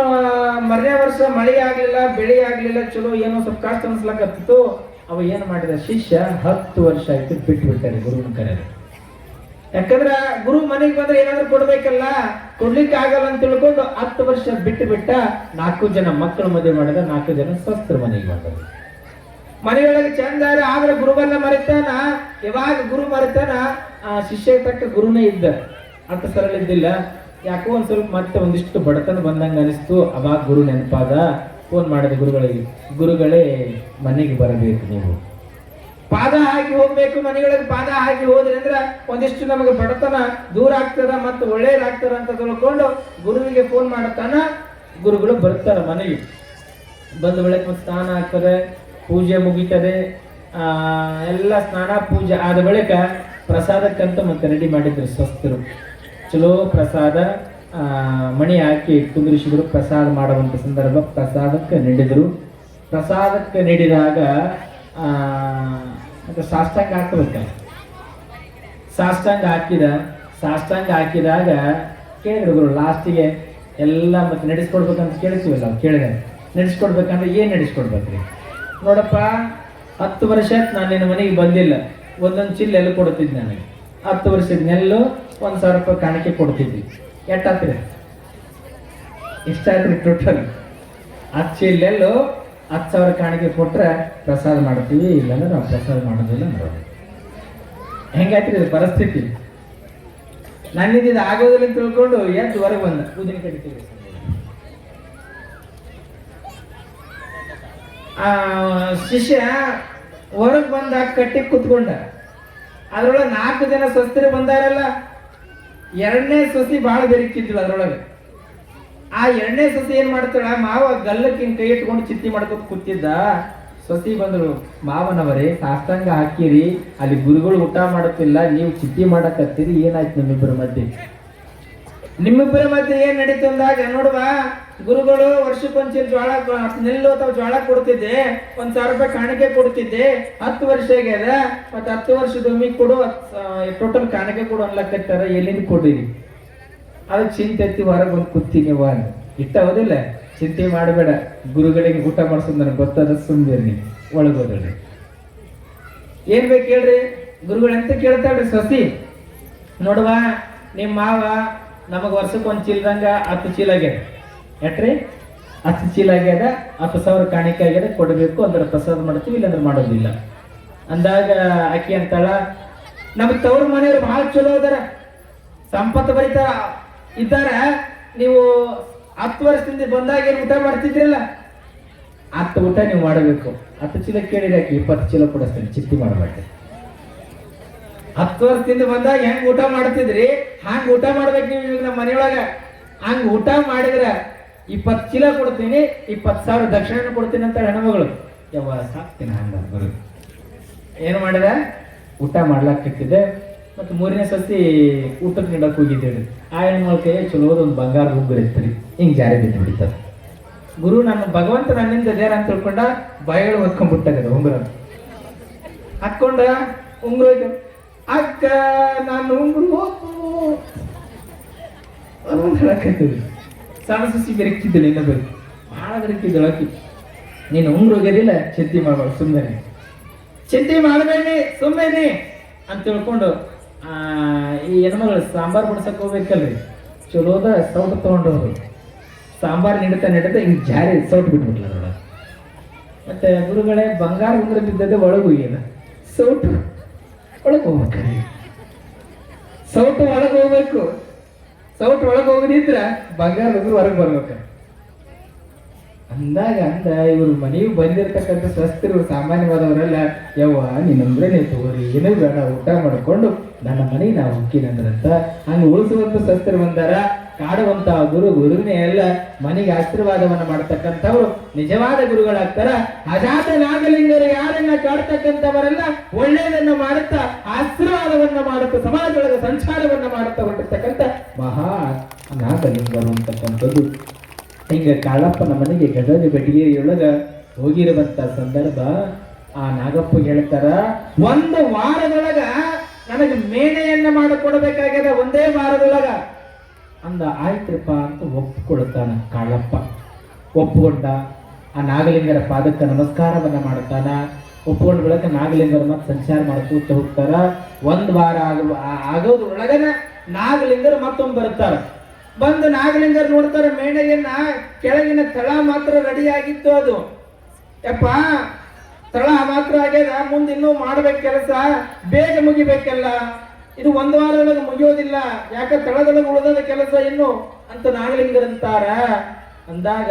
ಮರನೇ ವರ್ಷ ಮಳೆ ಆಗ್ಲಿಲ್ಲ, ಬೆಳೆ ಆಗ್ಲಿಲ್ಲ, ಚಲೋ ಏನೋ ಸ್ವಲ್ಪ ಕಷ್ಟ ಅನ್ಸ್ಲಕತ್ತಿತ್ತು. ಅವ ಏನು ಮಾಡಿದ, ಶಿಷ್ಯ 10 ವರ್ಷ ಆಯ್ತು ಬಿಟ್ಟು ಬಿಟ್ಟಾರೆ ಗುರುವಿನ ಕರೆದು. ಯಾಕಂದ್ರ ಗುರು ಮನೆಗೆ ಬಂದ್ರೆ ಏನಾದ್ರು ಕೊಡ್ಬೇಕಲ್ಲ, ಕೊಡ್ಲಿಕ್ಕೆ ಆಗಲ್ಲ ಅಂತ ತಿಳ್ಕೊಂಡು 10 ವರ್ಷ ಬಿಟ್ಟ 4 ಜನ ಮಕ್ಕಳು ಮದುವೆ ಮಾಡಿದ, 4 ಜನ ಸ್ವಸ್ಥರು ಮನೆಗೆ ಬಂದರು. ಮನೆಯೊಳಗೆ ಚಂದ ಆದ್ರೆ ಗುರುವನ್ನ ಮರೆತಾನ. ಯಾವಾಗ ಗುರು ಮರೆತಾನ ಶಿಷ್ಯ ತಕ್ಕ ಗುರುನೇ ಇದ್ದ, ಅರ್ಥ ಸರಳ ಇದ್ದಿಲ್ಲ. ಯಾಕೋ ಒಂದ್ ಸ್ವಲ್ಪ ಮತ್ತೆ ಒಂದಿಷ್ಟು ಬಡತನ ಬಂದಂಗ ಅನಿಸ್ತು. ಅವಾಗ ಗುರು ನೆನಪಾದ. ಫೋನ್ ಮಾಡಿದ ಗುರುಗಳೇ ಮನೆಗೆ ಬರಬೇಕು, ನೀವು ಪಾದ ಹಾಕಿ ಹೋಗ್ಬೇಕು. ಮನೆಯೊಳಗೆ ಪಾದ ಹಾಕಿ ಹೋದ್ರಿ ಅಂದ್ರೆ ಒಂದಿಷ್ಟು ನಮಗೆ ಬಡತನ ದೂರ ಆಗ್ತದ ಮತ್ತು ಒಳ್ಳೇದಾಗ್ತದ ಅಂತ ತಿಳ್ಕೊಂಡು ಗುರುವಿಗೆ ಫೋನ್ ಮಾಡುತ್ತಾನ. ಗುರುಗಳು ಬರ್ತಾರ ಮನೆಗೆ. ಬಂದ ಬಳಿಕ ಮತ್ತೆ ಸ್ನಾನ ಆಗ್ತದೆ, ಪೂಜೆ ಮುಗಿತದೆ. ಎಲ್ಲ ಸ್ನಾನ ಪೂಜೆ ಆದ ಬಳಿಕ ಪ್ರಸಾದಕ್ಕಂತ ಮತ್ತೆ ರೆಡಿ ಮಾಡಿದ್ರು ಸ್ವಸ್ಥರು. ಚಲೋ ಪ್ರಸಾದ ಮಣಿ ಹಾಕಿ ಕುಂದಿರಿಸಿದ್ರು. ಪ್ರಸಾದ ಮಾಡುವಂಥ ಸಂದರ್ಭ ಪ್ರಸಾದಕ್ಕೆ ನೀಡಿದರು. ಪ್ರಸಾದಕ್ಕೆ ನೀಡಿದಾಗ ಮತ್ತೆ ಸಾಷ್ಟಾಂಗ ಹಾಕಬೇಕಲ್ಲ. ಸಾಷ್ಟಾಂಗ ಹಾಕಿದಾಗ ಕೇಳಿದ್ರು ಗುರು ಲಾಸ್ಟಿಗೆ ಎಲ್ಲ ಮತ್ತೆ ನಡೆಸ್ಕೊಡ್ಬೇಕಂತ ಕೇಳಿಸ್ತೀವಲ್ಲ. ಕೇಳಿದೆ ನಡೆಸ್ಕೊಡ್ಬೇಕಂದ್ರೆ ಏನು ನಡೆಸ್ಕೊಡ್ಬೇಕ್ರಿ? ನೋಡಪ್ಪ 10 ವರ್ಷ ನಾನು ನಿನ್ನ ಮನೆಗೆ ಬಂದಿಲ್ಲ, ಒಂದೊಂದು ಚಿಲ್ಲ ಎಲ್ಲ ಕೊಡ್ತಿದ್ದೆ. ನನಗೆ 10 ವರ್ಷದ ನೆಲ್ಲು 1,000 ರೂಪಾಯಿ ಕಾಣಿಕೆ ಕೊಡ್ತಿದ್ವಿ. ಎಷ್ಟಾತ್ರಿ? ಎಷ್ಟಾತ್ರಿ ಟೋಟಲ್? 10 ಚಿಲ್ಲೆಲ್ಲೂ 10,000 ಕಾಣಿಕೆ ಕೊಟ್ರೆ ಪ್ರಸಾದ ಮಾಡ್ತೀವಿ, ಇಲ್ಲಾಂದ್ರೆ ನಾವು ಪ್ರಸಾದ ಮಾಡೋದಿಲ್ಲ ನೋಡೋದು. ಹೆಂಗಾಯ್ತ್ರಿ ಇದು ಪರಿಸ್ಥಿತಿ? ನನ್ನಿಂದ ಆಗೋದಿಲ್ಲ ಅಂತ ತಿಳ್ಕೊಂಡು ಎದ್ದು ಹೊರಗೆ ಬಂದ. ಉದಿನ ಕಡಿತೀವಿ. ಶಿಷ್ಯ ಹೊರಗೆ ಬಂದ, ಕಟ್ಟಿ ಕುತ್ಕೊಂಡ. ಅದ್ರೊಳಗೆ 4 ಜನ ಸ್ವಸ್ಥರು ಬಂದಾರಲ್ಲ. 2ನೇ ಸೊಸಿ ಬಹಳ ಬೆರಕಿದ್ಳು ಅದ್ರೊಳಗೆ. ಆ 2ನೇ ಸೊಸಿ ಏನ್ ಮಾಡ್ತಾಳ, ಮಾವ ಗಲ್ಲಕ್ಕಿನ ಕೈ ಇಟ್ಕೊಂಡು ಚಿತ್ತಿ ಮಾಡ್ಕೊತ ಕೂತಿದ್ದ. ಸೊಸಿ ಬಂದ್ರು, ಮಾವನವರೇ ಸಾಷ್ಟಾಂಗ ಹಾಕಿರಿ, ಅಲ್ಲಿ ಗುರುಗಳು ಊಟ ಮಾಡುತ್ತಿಲ್ಲ, ನೀವು ಚಿತ್ತಿ ಮಾಡಕತ್ತೀರಿ, ಏನಾಯ್ತು ನಿಮ್ಮಿಬ್ಬರ ಮಧ್ಯೆ? ನಿಮ್ಮಿಬ್ಬರ ಮಧ್ಯೆ ಏನ್ ನಡೀತು ಅಂದಾಗ, ನೋಡುವ ಗುರುಗಳು ವರ್ಷಕ್ಕೊಂದ್ ಚೀಲ ಜೋಳ ನೆಲ್ಲು ಅಥವಾ ಜೋಳ ಕೊಡ್ತಿದ್ದೆ, 1,000 ರೂಪಾಯಿ ಕಾಣಿಕೆ ಕೊಡ್ತಿದ್ದೆ. 10 ವರ್ಷ ಆಗ್ಯದ, ಮತ್ತೆ 10 ವರ್ಷದ ಒಮ್ಮಿಗೆ ಕೊಡು, ಟೋಟಲ್ ಕಾಣಿಕೆ ಕೊಡು ಅನ್ಲಕತ್ತಾರ. ಎಲ್ಲಿಂದ ಕೊಡಿರಿ? ಅದಕ್ಕೆ ಚಿಂತೆ ಎತ್ತಿ ಹೊರಗೆ ಬಂದು ಕೂತೀನಿ. ಇಷ್ಟ ಹೋದಿಲ್ಲ, ಚಿಂತೆ ಮಾಡಬೇಡ, ಗುರುಗಳಿಗೆ ಊಟ ಮಾಡಿಸೋದು ನನಗೆ ಗೊತ್ತಾದ, ಸುಮ್ಮನೆ ಒಳಗೋದ್ರಿ. ಏನ್ ಬೇಕು ಹೇಳ್ರಿ? ಗುರುಗಳು ಎಂತ ಕೇಳ್ತಾಳ್ರಿ ಸೊಸಿ, ನೋಡುವ ನಿಮ್ಮ ಮಾವ ನಮಗ್ ವರ್ಷಕ್ಕೊಂದ್ ಚೀಲದಂಗ 10 ಚೀಲ ಆಗ್ಯದ. ಎಟ್ರಿ? 10 ಚೀಲ ಆಗ್ಯದ, 10,000 ಕಾಣಿಕೆ ಆಗ್ಯದ, ಕೊಡಬೇಕು. ಅಂದ್ರೆ ಪ್ರಸಾದ ಮಾಡ್ತೀವಿ, ಇಲ್ಲಾಂದ್ರೆ ಮಾಡೋದಿಲ್ಲ ಅಂದಾಗ ಆಕಿ ಅಂತಾಳ, ನಮಗ್ ತವ್ರ ಮನೆಯವ್ರು ಬಹಳ ಚಲೋ ಅದಾರ, ಸಂಪತ್ತು ಬರೀತಾರ ಇದ್ದಾರ. ನೀವು 10 ವರ್ಷದಿಂದ ಬಂದಾಗ ಏನು ಊಟ ಮಾಡ್ತಿದ್ರಲ್ಲ, 10 ಊಟ ನೀವು ಮಾಡಬೇಕು. 10 ಚೀಲ ಕೇಳಿದಾಕಿ 20 ಚೀಲ ಕೊಡಿಸ್ತೇನೆ, ಚಿತ್ತಿ ಮಾಡಬೇಡ್ರಿ. 10 ವರ್ಷದಿಂದ ಬಂದಾಗ ಹೆಂಗ್ ಊಟ ಮಾಡ್ತಿದ್ರಿ ಹಂಗ ಊಟ ಮಾಡ್ಬೇಕು ನೀವು ನಮ್ಮ ಮನೆಯೊಳಗ. ಹಂಗ ಊಟ ಮಾಡಿದ್ರ 20 ಚೀಲ ಕೊಡ್ತೀನಿ, 20,000 ದಕ್ಷಿಣ ಕೊಡ್ತೀನಿ ಅಂತ ಹೆಣ್ಮಗಳು. ಯಾವ ಸಾಕ್ತೀನಿ ಹಂಗ ಗುರು ಏನ್ ಮಾಡಿದ, ಊಟ ಮಾಡ್ಲಾಕಿಟ್ಟಿದ್ದೆ. ಮತ್ತೆ 3ನೇ ಸತಿ ಊಟಕ್ಕೆ ನೀಡಕ್ ಹೋಗಿದ್ದೇವೆ. ಆ ಹೆಣ್ಮಳ ಕೈ ಚಲೋದ ಒಂದು ಬಂಗಾರ ಉಗ್ಗುರು ಇರ್ತೀರಿ, ಹಿಂಗ್ ಜಾರಿ ಬಿದ್ದು ಬಿಡ್ತಾರೆ. ಗುರು ನನ್ನ ಭಗವಂತ ನನ್ನಿಂದ ದೇರ ಅಂತ ತಿಳ್ಕೊಂಡ ಬಾಯಿಗಳು ಹೊತ್ಕೊಂಡ್ಬಿಟ್ಟಾಗ ಉಂಗುರ ಹಾಕೊಂಡ. ಉಂಗುರ ಅಕ್ಕ ನಾನು ಉಂಗುರು ಹೇಳಕತ್ತೀವಿ. ಸಣ್ಣ ಸಸಿ ಬೆರಕಿದ್ದಿಲ್ಲ, ಇನ್ನ ಬರೀ ಬಹಳ ಬೆರಕಿದ್ದಳು ಆಕಿ. ನೀನು ಉಂಗುರು ಹೋಗ್ಯದಿಲ್ಲ, ಚಿಂತೆ ಮಾಡ್ಬಾರ್ದು, ಸುಮ್ಮನೆ ಚಿಂತೆ ಮಾಡಬೇಡಿ ಸುಮ್ಮನೆ ಅಂತ ತಿಳ್ಕೊಂಡು ಈ ಹೆಣ್ಮಗಳು ಸಾಂಬಾರ್ ಬಡ್ಸಕ್ ಹೋಗ್ಬೇಕಲ್ರಿ, ಚಲೋದ ಸೌಟ್ ತಗೊಂಡವ್ರು ಸಾಂಬಾರ್ ನಿಡ್ತಾ ಹಿಂಗ್ ಜಾರಿ ಸೌಟ್ ಬಿಟ್ಬಿಟ್ಲ. ಮತ್ತೆ ಗುರುಗಳೇ ಬಂಗಾರ ಉಂಗುರ ಬಿದ್ದದ್ದು ಒಳಗೆ ಹೋಗ್ಯದ, ಸೌಟು ಒಳಗೆ ಹೋಗ್ಬೇಕ್ರಿ, ಸೌಟು ಒಳಗೆ ಹೋಗ್ಬೇಕು. ಸೌಟು ಒಳಗೆ ಹೋಗದಿದ್ರ ಬಂಗಾರ ಉಂಗುರ ಹೊರಗೆ ಬರ್ಬೇಕು. ಅಂದಾಗ ಇವರು ಮನೆಗೆ ಬಂದಿರತಕ್ಕಂಥ ಸ್ವಸ್ಥರು ಸಾಮಾನ್ಯವಾದವರೆಲ್ಲ ಯವ್ವ ನೀನಂದ್ರೇನೆ ತಗೋರಿ, ಏನೂ ಬೇಡ, ಊಟ ಮಾಡಿಕೊಂಡು ನನ್ನ ಮನೆಗೆ ನಾವು ಹುಕ್ಕಿನಂದ್ರಂತ. ಹಂಗೆ ಉಳಿಸುವಂತ ಸ್ವಸ್ಥರು ಬಂದಾರ. ಕಾಡುವಂತ ಗುರುನೇ ಎಲ್ಲ ಮನೆಗೆ ಆಶೀರ್ವಾದವನ್ನ ಮಾಡ್ತಕ್ಕಂಥವ್ರು ನಿಜವಾದ ಗುರುಗಳಾಗ್ತಾರ. ಅಜಾತ ನಾಗಲಿಂಗರು ಯಾರನ್ನ ಕಾಡ್ತಕ್ಕಂಥವರೆಲ್ಲ ಒಳ್ಳೆಯದನ್ನ ಮಾಡುತ್ತಾ ಆಶೀರ್ವಾದವನ್ನ ಮಾಡುತ್ತಾ ಸಮಾಜದೊಳಗೆ ಸಂಚಾರವನ್ನ ಮಾಡುತ್ತಾ ಹೊರಟಿರ್ತಕ್ಕಂಥ ಮಹಾ ನಾಗಲಿಂಗರು ಅಂತಕ್ಕಂಥದ್ದು. ಹಿಂಗ ಕಾಳಪ್ಪನ ಮನೆಗೆ ಗದಗ ಬೆಟಗೇರಿಯೊಳಗ ಹೋಗಿರುವಂತ ಸಂದರ್ಭ ಆ ನಾಗಪ್ಪ ಹೇಳ್ತಾರ, ಒಂದು ವಾರದೊಳಗ ನನಗೆ ಮೇನೆಯನ್ನ ಮಾಡಿಕೊಡ್ಬೇಕಾಗ್ಯದ, ಒಂದೇ ವಾರದೊಳಗ ಅಂದ. ಆಯ್ತ್ರಪ್ಪ ಅಂತ ಒಪ್ಪಿಕೊಳ್ತಾನ ಕಾಳಪ್ಪ. ಒಪ್ಪಿಕೊಂಡ ಆ ನಾಗಲಿಂಗರ ಪಾದಕ್ಕೆ ನಮಸ್ಕಾರವನ್ನ ಮಾಡ್ತಾನ. ಒಪ್ಪಿಕೊಂಡ ಬಳಿಕ ನಾಗಲಿಂಗರು ಮತ್ತೆ ಸಂಚಾರ ಮಾಡ್ಕೋತ ಹೋಗ್ತಾರ. ಒಂದ್ ವಾರ ಆಗೋದ್ರೊಳಗನ ನಾಗಲಿಂಗರು ಮತ್ತೊಮ್ಮೆ ಬರ್ತಾರ. ಬಂದು ನಾಗಲಿಂಗರು ನೋಡ್ತಾರೆ ಮೇಣೆಯನ್ನ, ಕೆಳಗಿನ ತಳ ಮಾತ್ರ ರೆಡಿ ಆಗಿತ್ತು. ಅದು ಯಪ್ಪ ತಳ ಮಾತ್ರ ಆಗ್ಯದ, ಮುಂದೆ ಇನ್ನೂ ಮಾಡ್ಬೇಕು ಕೆಲಸ, ಬೇಗ ಮುಗಿಬೇಕಲ್ಲ, ಇದು ಒಂದು ವಾರದೊಳಗೆ ಮುಗಿಯೋದಿಲ್ಲ, ಯಾಕ ತಳದೊಳಗೆ ಉಳಿದ ಕೆಲಸ ಇನ್ನು ಅಂತ ನಾಗಲಿಂಗರಂತಾರ. ಅಂದಾಗ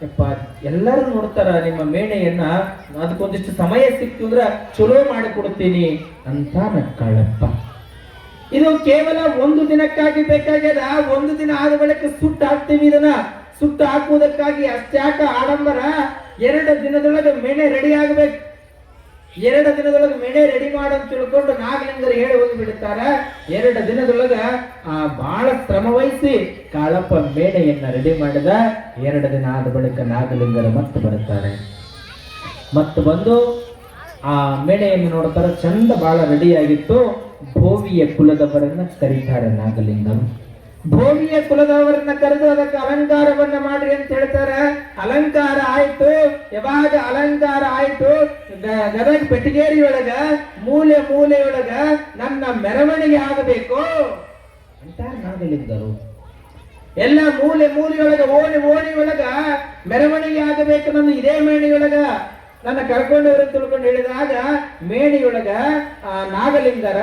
ಯಪ್ಪ ಎಲ್ಲರೂ ನೋಡ್ತಾರ ನಿಮ್ಮ ಮೇಣೆಯನ್ನ, ಅದಕ್ಕೊಂದಿಷ್ಟು ಸಮಯ ಸಿಕ್ತು ಅಂದ್ರ ಚಲೋ ಮಾಡಿಕೊಡ್ತೀನಿ ಅಂತ ನಕ್ಕಾಳಪ್ಪ. ಇದು ಕೇವಲ ಒಂದು ದಿನಕ್ಕಾಗಿ ಬೇಕಾಗ್ಯದ, ಒಂದು ದಿನ ಆದ ಬಳಿಕ ಸುಟ್ಟು ಹಾಕ್ತೀವಿ. ಇದನ್ನ ಸುಟ್ಟು ಹಾಕುವುದಕ್ಕಾಗಿ ಅಷ್ಟ್ಯಾಕ ಆಡಂಬರ. 2 ದಿನದೊಳಗೆ ಮೇಣೆ ರೆಡಿ ಆಗ್ಬೇಕು. 2 ದಿನದೊಳಗೆ ಮೇಣೆ ರೆಡಿ ಮಾಡಂತ ತಿಳ್ಕೊಂಡು ನಾಗಲಿಂಗರು ಹೇಳಿ ಹೋಗಿ ಬಿಡುತ್ತಾರ. 2 ದಿನದೊಳಗ ಬಹಳ ಶ್ರಮ ವಹಿಸಿ ಕಾಳಪ್ಪ ಮೇಣೆಯನ್ನ ರೆಡಿ ಮಾಡಿದ. 2 ದಿನ ಆದ ಬಳಿಕ ನಾಗಲಿಂಗರು ಮತ್ತೆ ಬರುತ್ತಾರೆ. ಮತ್ತೆ ಬಂದು ಆ ಮೇಣೆಯನ್ನು ನೋಡ್ತಾರೆ, ಚಂದ ಬಹಳ ರೆಡಿ ಆಗಿತ್ತು. ಭೋವಿಯ ಕುಲದವರನ್ನ ಕರೀತಾರೆ ನಾಗಲಿಂಗರು. ಭೋವಿಯ ಕುಲದವರನ್ನ ಕರೆದು ಅದಕ್ಕೆ ಅಲಂಕಾರವನ್ನ ಮಾಡ್ರಿ ಅಂತ ಹೇಳ್ತಾರೆ. ಅಲಂಕಾರ ಆಯ್ತು. ಯಾವಾಗ ಅಲಂಕಾರ ಆಯ್ತು, ಗದಗ ಬೆಟಗೇರಿ ಒಳಗ ಮೂಲೆಯೊಳಗ ನನ್ನ ಮೆರವಣಿಗೆ ಆಗಬೇಕು ಅಂತ ನಾಗಲಿಂಗರು. ಎಲ್ಲ ಮೂಲೆಯೊಳಗ ಓಣಿ ಒಳಗ ಮೆರವಣಿಗೆ ಆಗಬೇಕು, ನನ್ನ ಇದೇ ಮೇಣಿಯೊಳಗ ನನ್ನ ಕರ್ಕೊಂಡವ್ರ ತಿಳ್ಕೊಂಡು ಹೇಳಿದಾಗ ಮೇಣಿಯೊಳಗ ನಾಗಲಿಂಗರ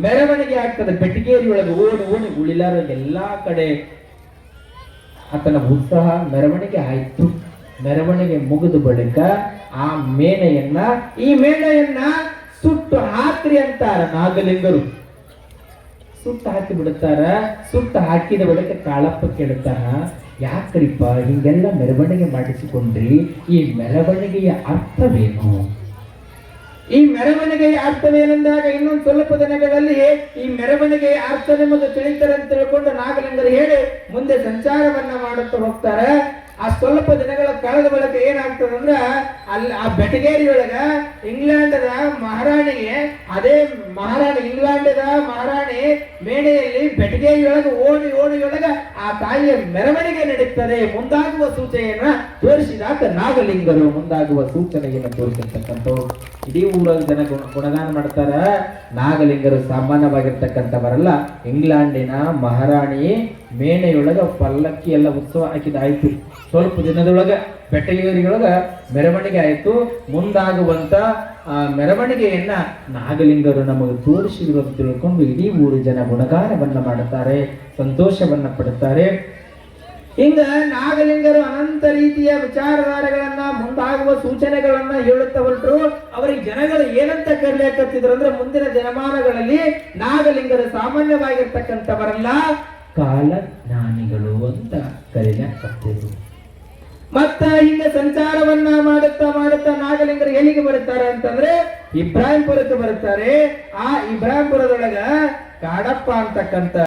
ಮೆರವಣಿಗೆ ಆಗ್ತದೆ. ಬೆಟಗೇರಿಯೊಳಗೆ ಓಣಿ ಉಳಿಲಾರ ಎಲ್ಲಾ ಕಡೆ ಆತನ ಉತ್ಸಾಹ ಮೆರವಣಿಗೆ ಆಯ್ತು. ಮೆರವಣಿಗೆ ಮುಗಿದ ಬಳಿಕ ಈ ಮೇಣೆಯನ್ನ ಸುಟ್ಟು ಹಾಕ್ರಿ ಅಂತಾರ ನಾಗಲಿಂಗರು. ಸುಟ್ಟು ಹಾಕಿ ಬಿಡುತ್ತಾರ. ಸುಟ್ಟು ಹಾಕಿದ ಬಳಿಕ ಕಾಳಪ್ಪ ಕೇಳುತ್ತಾನ, ಯಾಕ್ರಿಪ್ಪ ಹಿಂಗೆಲ್ಲ ಮೆರವಣಿಗೆ ಮಾಡಿಸಿಕೊಂಡ್ರಿ, ಈ ಮೆರವಣಿಗೆಯ ಅರ್ಥವೇನು? ಈ ಮೆರವಣಿಗೆಯ ಅರ್ಥವೇನೆಂದಾಗ ಇನ್ನೊಂದು ಸ್ವಲ್ಪ ದಿನಗಳಲ್ಲಿ ಈ ಮೆರವಣಿಗೆಯ ಅರ್ಥ ನಿಮಗೆ ತಿಳಿತಾರೆ ಅಂತ ತಿಳ್ಕೊಂಡು ನಾಗಲಿಂಗರು ಹೇಳಿ ಮುಂದೆ ಸಂಚಾರವನ್ನ ಮಾಡುತ್ತಾ ಹೋಗ್ತಾರೆ. ಆ ಸ್ವಲ್ಪ ದಿನಗಳ ಕಳೆದ ಬಳಿಕ ಏನಾಗ್ತದಂದ್ರ ಅಲ್ಲಿ ಆ ಬೆಟಗೇರಿಯೊಳಗ ಇಂಗ್ಲೆಂಡದ ಮಹಾರಾಣಿಗೆ, ಅದೇ ಇಂಗ್ಲೆಂಡದ ಮಹಾರಾಣಿ ಮೇಣೆಯಲ್ಲಿ ಬೆಟಗೇರಿಯೊಳಗ ಓಣಿಯೊಳಗ ಆ ತಾಯಿಯ ಮೆರವಣಿಗೆ ನಡೀತದೆ. ಮುಂದಾಗುವ ಸೂಚನೆಯನ್ನ ತೋರಿಸಿದಾಗ ನಾಗಲಿಂಗರು ಮುಂದಾಗುವ ಸೂಚನೆಯನ್ನು ತೋರಿಸಿರ್ತಕ್ಕಂಥವ್ರು. ಇಡೀ ಊರಾಗ ಜನ ಗುಣಗಾನ ಮಾಡ್ತಾರ. ನಾಗಲಿಂಗರು ಸಾಮಾನ್ಯವಾಗಿರ್ತಕ್ಕಂಥವರಲ್ಲ. ಇಂಗ್ಲೆಂಡಿನ ಮಹಾರಾಣಿ ಮೇಣೆಯೊಳಗ ಪಲ್ಲಕ್ಕಿ ಎಲ್ಲ ಉತ್ಸವ ಹಾಕಿದಾಯ್ತು. ಸ್ವಲ್ಪ ದಿನದೊಳಗ ಬೆಟಗೇರಿಯೊಳಗ ಮೆರವಣಿಗೆ ಆಯ್ತು. ಮುಂದಾಗುವಂತ ಮೆರವಣಿಗೆಯನ್ನ ನಾಗಲಿಂಗರು ನಮಗೆ ತೋರಿಸಿದ್ರು ಅಂತ ತಿಳ್ಕೊಂಡು ಇಡೀ ಊರು ಜನ ಗುಣಗಾನವನ್ನ ಮಾಡುತ್ತಾರೆ, ಸಂತೋಷವನ್ನ ಪಡುತ್ತಾರೆ. ಹಿಂಗ ನಾಗಲಿಂಗರು ಅನಂತ ರೀತಿಯ ವಿಚಾರಧಾರೆಗಳನ್ನ, ಮುಂದಾಗುವ ಸೂಚನೆಗಳನ್ನ ಹೇಳುತ್ತಾ ಹೊರಟರು. ಅವರಿಗೆ ಜನಗಳು ಏನಂತ ಕರೆಯಕತ್ತಿದ್ರು ಅಂದ್ರೆ, ಮುಂದಿನ ದಿನಮಾನಗಳಲ್ಲಿ ನಾಗಲಿಂಗರು ಸಾಮಾನ್ಯವಾಗಿರ್ತಕ್ಕಂಥವರಲ್ಲ, ಕಾಲಜ್ಞಾನಿಗಳು ಅಂತ ಕರೆಯಕತ್ತಿದ್ರು. ಮತ್ತ ಹಿಂಗ ಸಂಚಾರವನ್ನ ಮಾಡುತ್ತಾ ನಾಗಲಿಂಗರು ಎಲ್ಲಿಗೆ ಬರುತ್ತಾರೆ ಅಂತಂದ್ರೆ ಇಬ್ರಾಹಿಂಪುರಕ್ಕೆ ಬರುತ್ತಾರೆ. ಆ ಇಬ್ರಾಹಿಂಪುರದೊಳಗ ಕಾಡಪ್ಪ ಅಂತಕ್ಕಂಥ